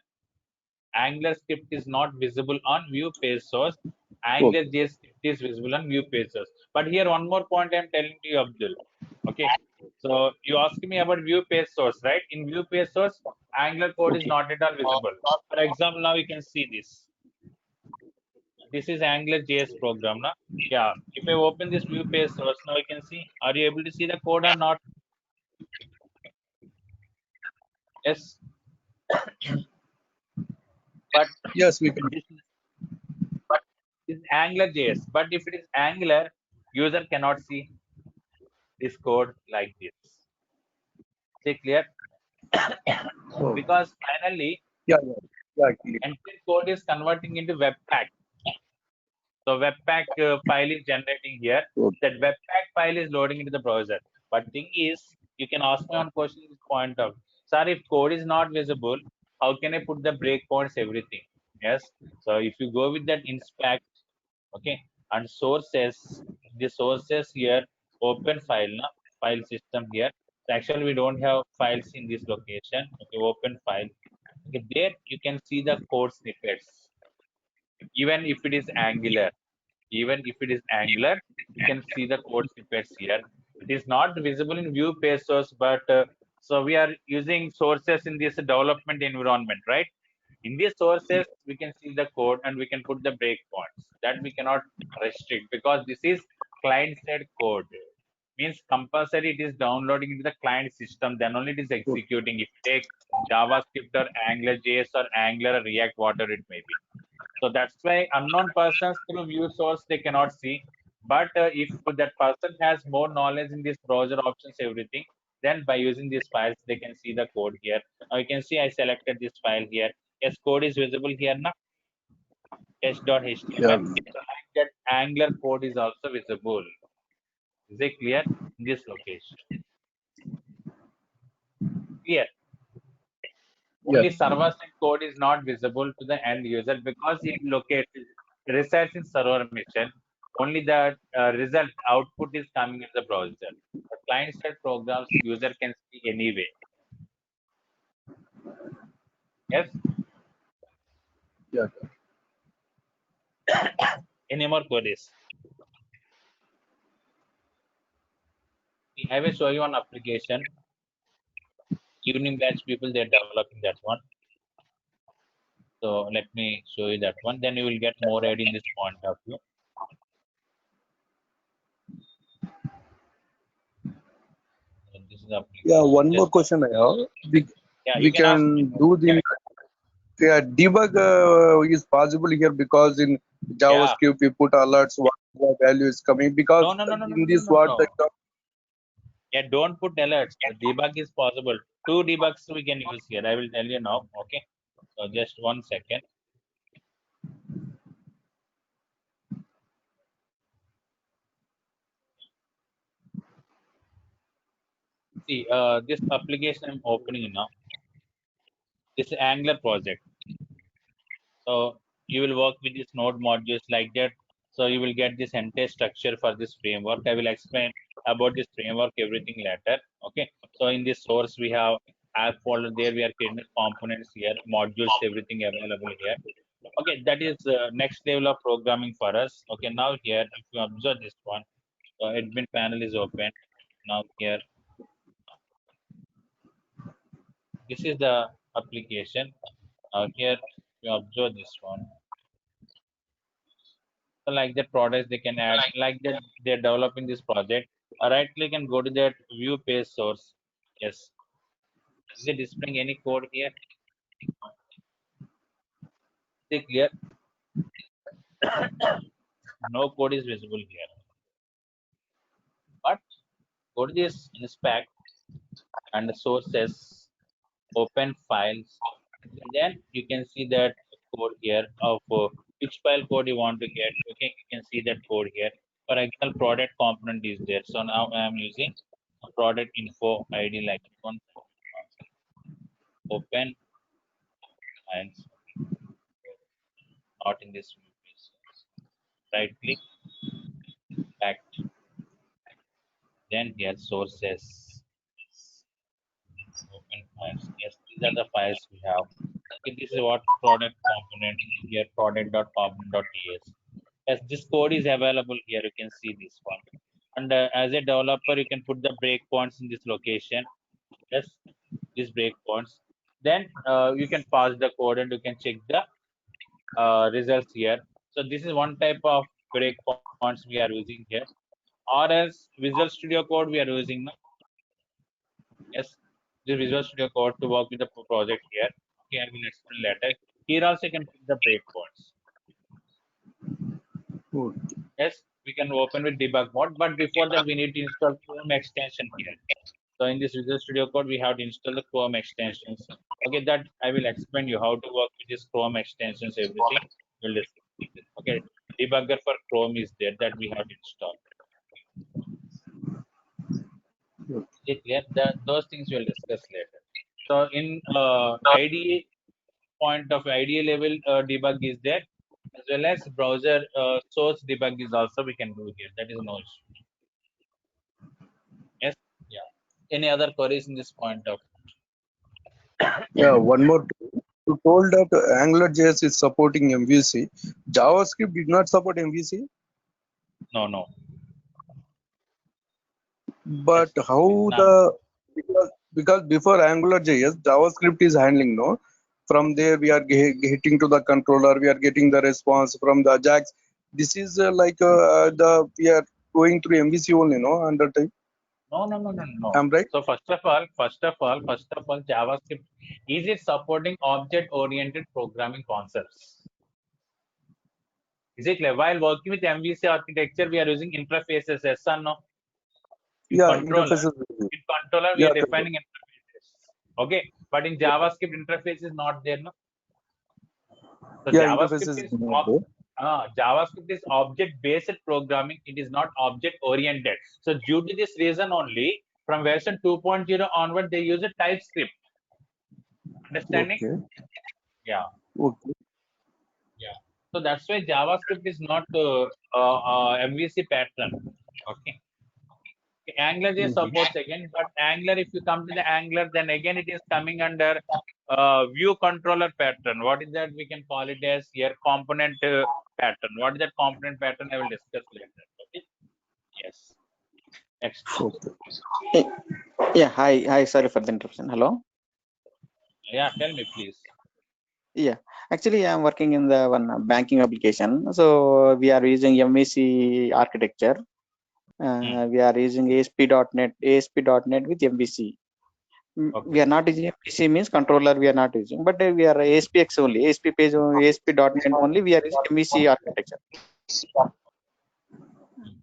Angular script is not visible on view page source. Okay. Angular JS script is visible on view page source. But here one more point I'm telling to you, Abdul. Okay. So you asked me about view page source, right? In view page source, Angular code is Okay. not at all visible. For example, now you can see this. This is Angular JS program. Now, yeah. If I open this view page source, now you can see. Are you able to see the code or not? Yes. But Yes, we can. this is Angular JS. But if it is Angular, user cannot see this code like this. Is it clear? Oh. Because finally, Yeah, yeah, yeah. Clear. entire code is converting into Webpack. So Webpack file is generating here. Okay. That Webpack file is loading into the browser. But thing is, you can ask me one question this point of, sir, if code is not visible, how can I put the breakpoints, everything? Yes. So if you go with that inspect, okay, and sources, the sources here, open file, na, file system here. So actually, we don't have files in this location. Okay, open file. Okay, there you can see the code snippets. Even if it is Angular, you can see the code snippets here. It is not visible in view page source, but so we are using sources in this development environment, right? In these sources, we can see the code and we can put the breakpoints. That we cannot restrict because this is client-side code. Means compulsory it is downloading into the client system, then only it is Okay. executing. If you take JavaScript or AngularJS or Angular or React, whatever it may be. So that's why unknown persons through view source they cannot see. But if that person has more knowledge in this browser options, everything, then by using these files, they can see the code here. Now you can see I selected this file here. Yes, code is visible here now. Yeah. Test.html. So like that Angular code is also visible. Is it clear? In this location. Clear. Yes. Only server-side code is not visible to the end user because it resides in server machine. Only the result output is coming in the browser. The client-side programs user can see anyway. Yes. Yeah. Any more queries? I will show you an application. Evening batch people they're developing that one. So let me show you that one. Then you will get more idea in this point of view. So this is the Yeah. application. One more Just question I have. yeah, you We can ask me. can do the debug is possible here because in Yeah. JavaScript we put alerts what the value is coming No, because no, no, no, no, in no, this no, what no. the Yeah, don't put alerts. The debug is possible. Two debugs we can use here. I will tell you now. Okay. So just 1 second. See, this application I'm opening now. This is Angular project. So you will work with this node modules like that. So you will get this entire structure for this framework. I will explain about this framework everything later. Okay. So in this source we have app folder there. We are creating the components here, modules, everything available here. Okay, that is next level of programming for us. Okay, now here if you observe this one, admin panel is open. Now here, this is the application. Now here you observe this one. So like that products they can add, like that they're developing this project. Right click and go to that view page source. Yes. Is it displaying any code here? Is it clear? No code is visible here. But go to this inspect and the sources, open files, and then you can see that code here of which file code you want to get. Okay, you can see that code here. For example, product component is there. So now I am using a product info ID like one. Open files, not in this view. Right click, back, then here sources, open files. Yes, these are the files we have. Okay, this is what product component here, product.component.ts. Yes, this code is available here. You can see this one. And as a developer, you can put the breakpoints in this location. Yes, these breakpoints. Then you can pass the code and you can check the results here. So this is one type of breakpoints we are using here. Or else Visual Studio Code we are using. Yes, the Visual Studio Code to work with the project here. Okay, I will explain later. Here also you can put the breakpoints. Good. Yes, we can open with debug mode, but before that we need to install Chrome extension here. So in this Visual Studio Code, we have to install the Chrome extensions. Okay, that I will explain you how to work with this Chrome extensions, everything. We'll discuss. Okay, debugger for Chrome is there that we have to install. Okay, clear? Those things we'll discuss later. So in IDE point of IDE level debug is there, as well as browser source debug is also we can do here. That is no issue. Yes, yeah. Any other queries in this point of? Yeah, one more thing. You told that AngularJS is supporting MVC. JavaScript did not support MVC, No. but Yes, how it's not. the because before AngularJS, JavaScript is handling, no? From there, we are getting to the controller, we are getting the response from the Ajax. This is the we are going through MVC only, no? Under time. No. I'm right? So first of all, JavaScript is it supporting object-oriented programming concepts? Is it clear? While working with MVC architecture, we are using interfaces. Yes or no? In Yeah, controller, interfaces. we Yeah, are defining interfaces. Okay, but in JavaScript, interface is not there. No? So yeah, interfaces is not there. JavaScript is object-based programming. It is not object-oriented. So due to this reason only, from version 2.0 onward, they use a TypeScript. Understanding? Okay. Yeah. Okay. Yeah. So that's why JavaScript is not MVC pattern. Okay. AngularJS supports again, but Angular, if you come to the Angular, then again it is coming under view controller pattern. What is that? We can call it as here component pattern. What is that component pattern? I will discuss later. Okay. Yes. Next. Okay. Yeah, hi. Sorry for the interruption. Hello. Yeah, tell me please. Yeah, actually, I'm working in the one banking application. So we are using MVC architecture. We are using ASP.NET with MVC. Okay. We are not using MVC means controller. We are not using, but we are ASPX only. ASP.NET only. We are using MVC architecture.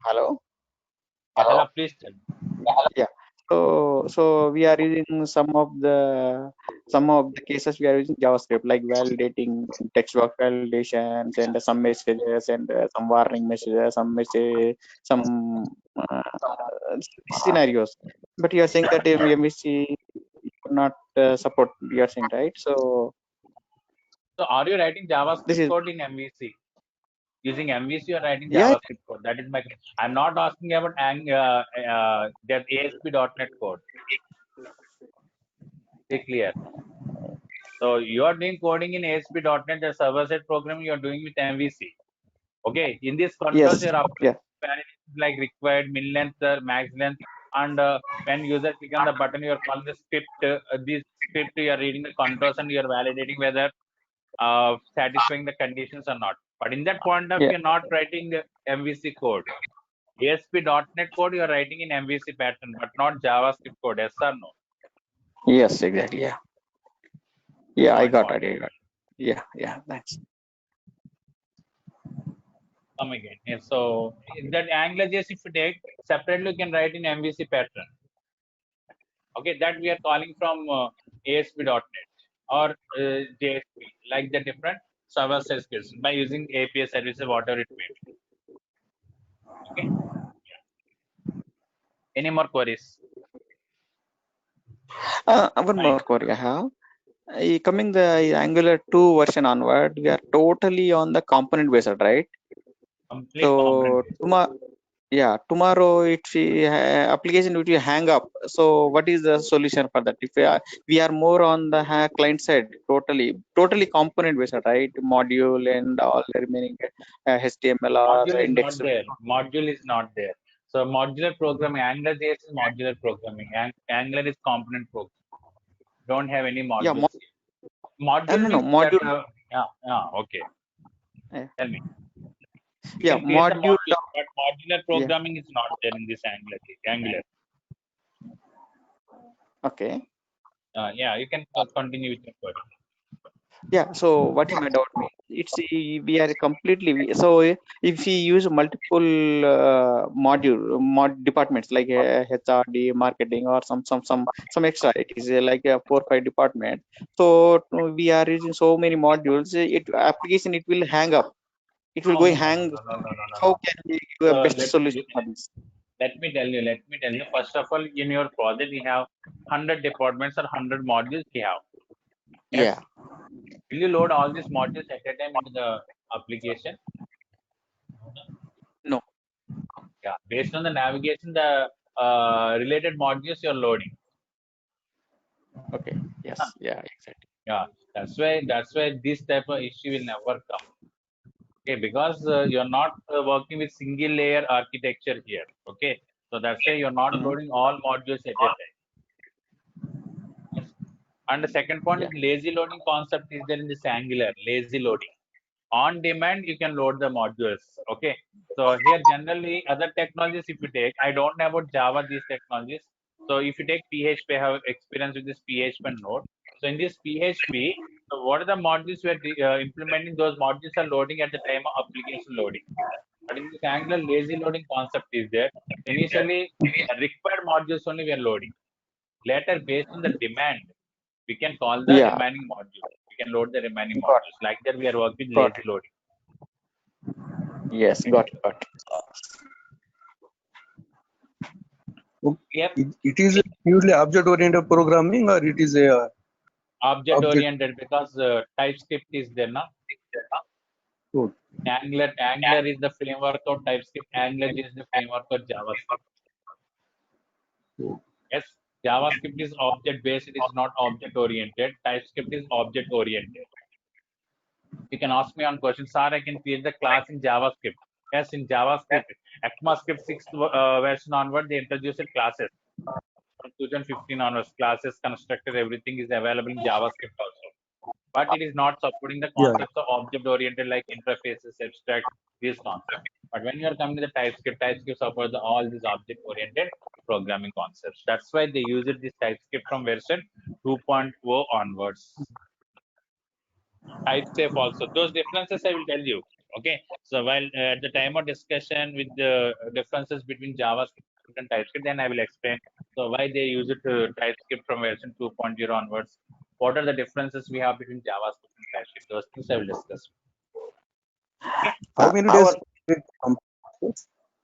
Hello. Yeah, hello, please tell me. Yeah. So we are using some of the cases we are using JavaScript, like validating text box validations and some messages and some warning messages, some scenarios. But you are saying that MVC not support. You are saying, right? So Are you writing this JavaScript is code in MVC? Using MVC, you are writing yeah. JavaScript code. That is my. I'm not asking about that ASP.NET code. Be clear. So you are doing coding in ASP.NET, the server-side programming you are doing with MVC. Okay. In this controls, Yes. you're Yeah. validations like required, min length, max length, and when user click on the button, you are calling the script. This script you are reading the controls and you are validating whether satisfying the conditions or not. But in that point of Yeah. view, you're not writing MVC code. ASP.NET code you are writing in MVC pattern, but not JavaScript code. Yes or no? Yes. Exactly. Yeah. Yeah. I got it. Yeah. Thanks. Come again. And so that AngularJS, if you take separately, you can write in MVC pattern. Okay, that we are calling from ASP.NET or JSP, like the different server side skills by using API services, whatever it may be. Okay. Yeah. Any more queries? One more query I have. Coming the Angular 2 version onward, we are totally on the component based, right? Complete So component based. Yeah, tomorrow application will hang up. So what is the solution for that? If we are more on the client side, totally component based, right? Module and all the remaining HTML or Module is index. not there. Module is not there. So modular programming, AngularJS is modular programming. Angular is component programming. Don't have any Yeah, modules here. Module no, means that, module. okay. Uh, Tell me. You yeah, can create the module. module, but modular Yeah, programming is not there in this Angular. okay. Yeah, you can continue with your query. Yeah, so what is my doubt mean? We are so if we use multiple mod departments like HRD, marketing, or some extra, it is like 4 5 department. So we are using so many modules. Application it will hang up. It will No, go no, no, no, hang. no, no, no, no, no, How no. can we give a So best solution for this? let me tell you. Let me tell you. First of all, in your project, you have 100 departments or 100 modules. You have. Yes. Yeah, Will you load all these modules at a time into the application? no, Yeah. Based on the navigation, the related modules you're loading. okay, Huh. yes, yeah, exactly. Yeah. That's why this type of issue will never come. Okay, because you're not working with single layer architecture here. Okay, so that's why you're not Mhm. loading all modules at a time. Yes. And the second point Yeah, is lazy loading concept is there in this Angular, lazy loading. On demand, you can load the modules. Okay. So here generally other technologies, if you take, I don't know about Java, these technologies. So if you take PHP, I have experience with this PHP and Node. So in this PHP, so what are the modules we are implementing? Those modules are loading at the time of application loading. But in this Angular, lazy loading concept is there. Initially, required modules only we are loading. Later, based on the demand, we can call the yeah, remaining modules. We can load the remaining got modules. Like that, we are working with got lazy it. loading. Yes, got it. Yep, It is a purely object-oriented programming, or it is a object object oriented because TypeScript is there now. code? Angular is the framework of TypeScript. Angular is the framework of JavaScript. Yes, JavaScript is object based. It is not object oriented. TypeScript is object oriented. You can ask me on questions. Sir, I can create the class in JavaScript. Yes, in JavaScript. ECMAScript 6th version onward, they introduced classes. From 2015 onwards, classes, constructor, everything is available in JavaScript also. But it is not supporting the Yeah, concepts of object-oriented like interfaces, abstract, these concepts. But when you are coming to the TypeScript supports all these object-oriented programming concepts. That's why they use it this TypeScript from version 2.0 onwards. Type safe also. Those differences I will tell you. Okay. So while at the time of discussion with the differences between JavaScript and TypeScript, then I will explain. So why they use it TypeScript from version 2.0 onwards. What are the differences we have between JavaScript and TypeScript? Those things I will discuss. Okay. how many days Our will it complete?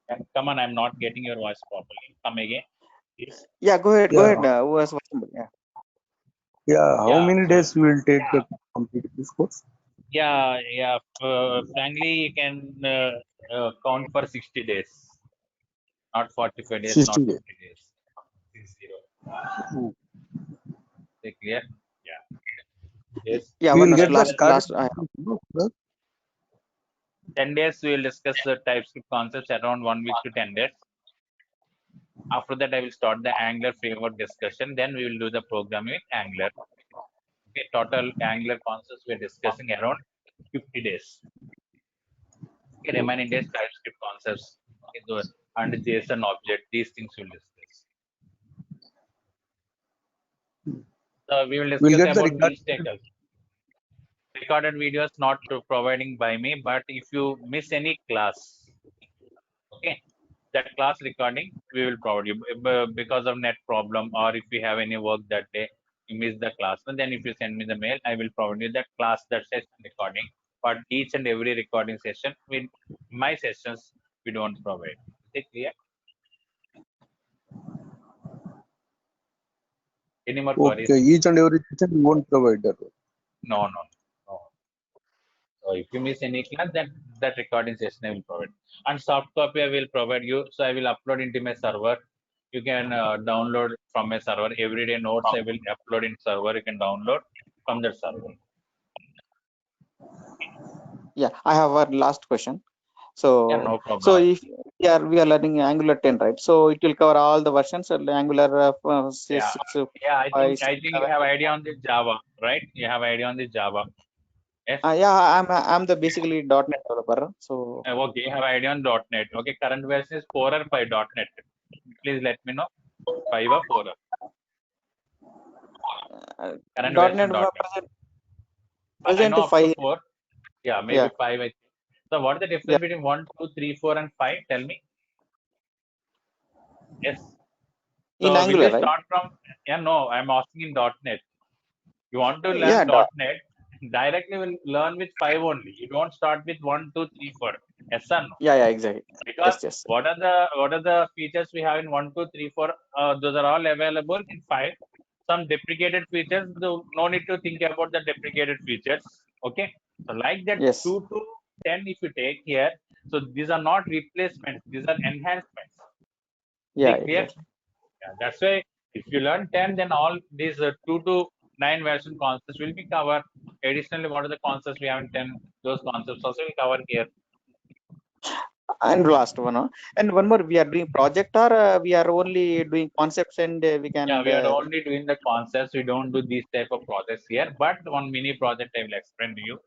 And come on, I'm not getting your voice properly. Come again, please. Yeah, go Yeah, ahead. Who was watching? Yeah. yeah. How Yeah. many So days will take to complete this course? yeah. Frankly, you can count for 60 days, not 45 days, not 60 days. 50 days. 60. Hmm. Is it clear? Yeah. Yes. Yeah, We one will minute. get the Last, started. last. 10 days we will discuss the TypeScript concepts around 1 week to 10 days. After that, I will start the Angular framework discussion. Then we will do the programming with Angular. Okay, total Angular concepts we are discussing around 50 days. Okay, remaining days TypeScript concepts. Okay, and JSON object. These things we'll discuss. So we will We'll discuss get the about regard. wheel stackers. Recorded videos not providing by me, but if you miss any class, okay, that class recording we will provide you because of net problem, or if you have any work that day you miss the class, and then if you send me the mail, I will provide you that class, that session recording. But each and every recording session with my sessions we don't provide. Is it clear? Any more queries? Okay, each and every session we won't provide that one. No. So if you miss any class, then that recording session I will provide. And soft copy I will provide you. So I will upload into my server. You can download from my server. Everyday notes I will upload in server. You can download from that server. Yeah, I have a last question. So, Yeah, no so problem. if we are learning Angular 10, right? So it will cover all the versions of Angular Yeah, 6, yeah. 5, 6, I think you 7. have idea on the Java, right? You have idea on the Java. Yes. Yeah, I'm the basically .NET developer. So Okay, you have idea on .NET. Okay, current version is 4 or 5 .NET. Please let me know. 5 or 4. Current version .NET .NET. I present know up to 5. 4. Yeah, maybe Yeah, 5. I think. So what is the yeah. difference between 1, 2, 3, 4, and 5? Tell me. Yes. In So will Angular, you right? start from? Yeah, no. I'm asking in .NET. You want to Yeah, learn .NET, directly will learn with 5 only. You don't start with 1, 2, 3, 4. Yes or no? yeah, exactly. Because Yes, yes. what are the features we have in 1, 2, 3, 4? Those are all available in 5. Some deprecated features, no need to think about the deprecated features. Okay. So like that Yes. 2 to 10 if you take here, so these are not replacements, these are enhancements. Is Yeah, it clear? exactly. Yeah, that's why if you learn 10, then all these 2 to 9 version concepts will be covered. Additionally, what are the concepts we have in 10? Those concepts also will cover here. And last one, and one more. We are doing project, or we are only doing concepts, and we Yeah, can. we are only doing the concepts. We don't do these type of projects here. But one mini project I will explain to you.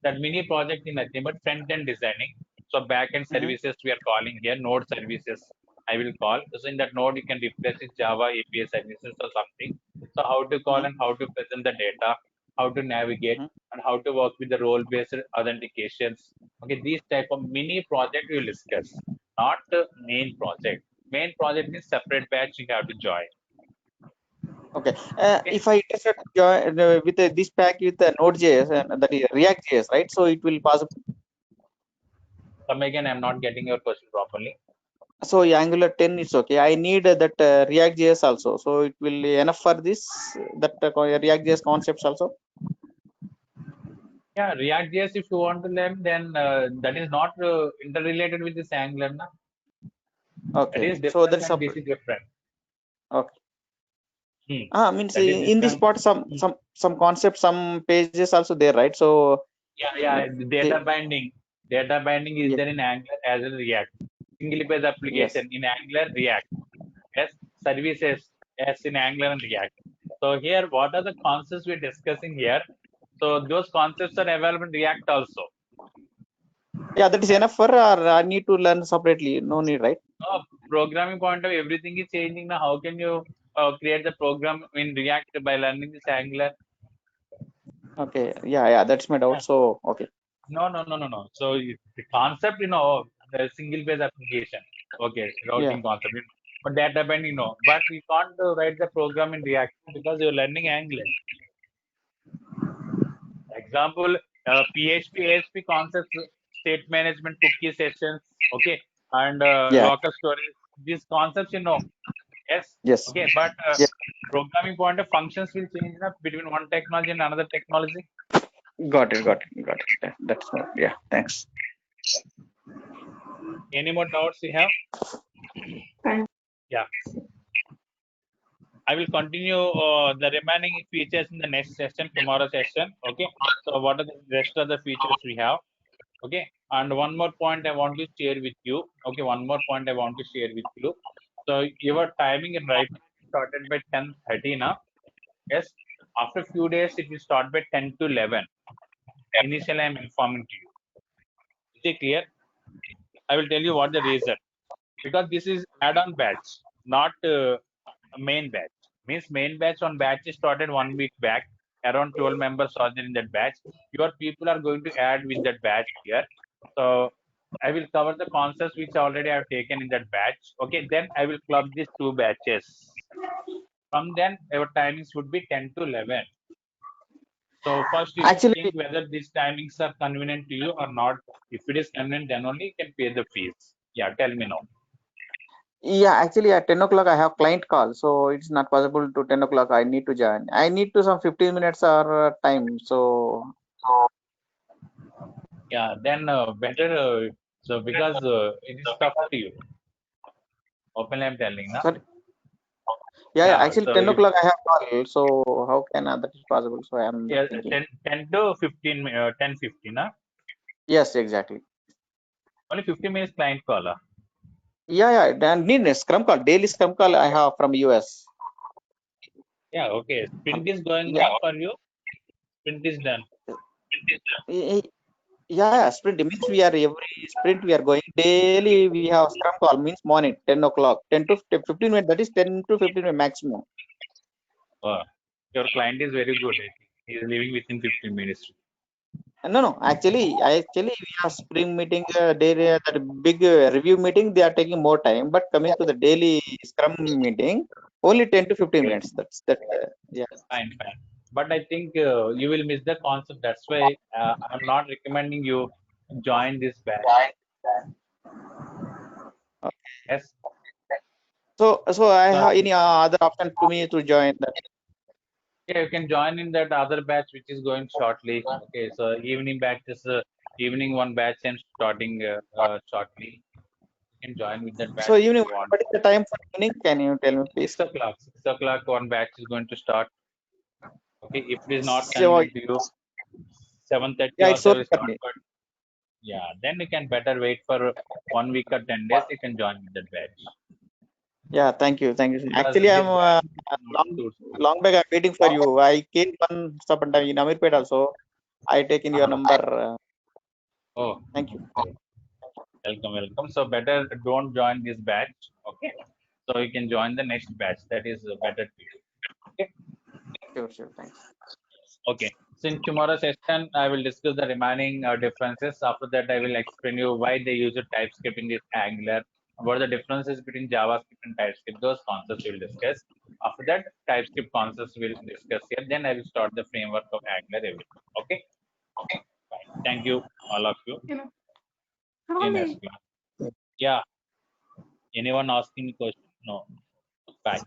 That mini project is nothing but front-end designing. So back-end Mhm, services we are calling here node services. I will call. So in that node you can replace it Java API services or something. So how to call mhm, and how to present the data, how to navigate, mhm. and how to work with the role-based authentications. Okay, these type of mini project we will discuss, not the main project. Main project is separate batch you have to join. Okay. Okay. If I interested to join with this pack with Node.js and that is React.js, right? So it will possible. Come again, I'm not getting your question properly. So Angular 10 is okay. I need that React.js also. So it will enough for this that React.js concepts also. Yeah, React.js, if you want to learn, then that is not interrelated with this Angular. Na? That Okay. is So different that is and this separate. is different. Okay. Hmm. Means That is in this different. part Hmm. some concepts, some pages also there, right? So Yeah. The data they, binding. Data binding is yes, there in Angular as well as React. Single page yes. application in Angular, React. Yes. Services, yes, in Angular and React. So here, what are the concepts we're discussing here? So those concepts are available in React also. Yeah, that is Yes. enough for, or I need to learn separately. No need, right? Programming point of view, everything is changing now. How can you create the program in React by learning this Angular? Okay. Yeah. That's my Yeah. doubt. So okay. No. So the concept, the single page application. Okay, Yeah. routing concept. But data binding, but we can't write the program in React because you're learning Angular. Example, PHP, ASP concepts, state management, cookie sessions, okay, and Yeah. local storage. These concepts, yes, Yes. okay, but Yeah. programming point of functions will change between one technology and another technology. Got it. That's more. Yeah. Thanks. Any more doubts you have? Yeah, I will continue the remaining features in the next session, tomorrow session. Okay, so what are the rest of the features we have? Okay, and one more point I want to share with you. Okay, one more point I want to share with you. So your timing right now started by 10:30 now. Yes, after a few days it will start by 10 to 11. Initially, I'm informing to you. Is it clear? I will tell you what the reason. Because this is add-on batch, not a main batch. Means main batch on batch is started 1 week back. Around 12 members are there in that batch. Your people are going to add with that batch here. So I will cover the concepts which already I have taken in that batch. Okay, then I will club these two batches. From then, our timings would be 10 to 11. So first you should Actually, think whether these timings are convenient to you or not. If it is convenient, then only you can pay the fees. Yeah, tell me now. yeah. Actually, at 10 o'clock I have client call, so it's not possible to 10 o'clock. I need to join. I need to some 15 minutes or time. So Yeah, then better. So because it is tough to you. Openly, I'm telling now. Sorry. Yeah, Yeah. actually So 10 if o'clock I have call. So how can that is possible? So I am yeah, thinking. 10 to 15, 10, 15, huh? Yes, exactly. Only 15 minutes client call. Yeah. Then need a Scrum call. Daily Scrum call I have from US. Yeah, okay. Sprint is going Yeah. on for you. Sprint is done. Yeah, sprint means we are every sprint we are going daily. We have Scrum call means morning 10 o'clock, 10 to 15 minutes. That is 10 to 15 minutes maximum. Wow. Your client is very good. I think he is leaving within 15 minutes. No. Actually, we have spring meeting, daily that big review meeting. They are taking more time. But coming to the daily Scrum meeting, only 10 to 15 minutes. That's that. Yeah. Fine, fine. But I think you will miss the concept. That's why I'm not recommending you join this batch. Yes. So I So have any other option to me to join that. yeah, you can join in that other batch which is going shortly. Okay. So evening batch is evening one batch and starting shortly. You can join with that So batch if evening, you want. what is the time for evening? Can you tell me, please? 6 o'clock. 6 o'clock one batch is going to start. Okay. If it is not So convenient to you, 7:30 yeah, it's also okay will for start. me. But yeah, then you can better wait for 1 week or 10 days. You can join with that batch Yeah, thank you. because Actually, I'm this batch not long, suits you. long back. I'm waiting for you. I came one stop and in Amirpet also. I taken your Uh-huh. number. Oh, Thank you. okay. Welcome, welcome. So better don't join this batch. Okay. So you can join the next batch. That is better to you. Okay. Sure. Thanks. Okay. So in tomorrow's session, I will discuss the remaining differences. After that, I will explain you why they use a TypeScript in this Angular. What are the differences between JavaScript and TypeScript? Those concepts we will discuss. After that, TypeScript concepts we will discuss here. Then I will start the framework of Angular. Everything. Okay. Fine. Thank you, all of you. Same as you. Yeah. Anyone asking me question? No. Bye.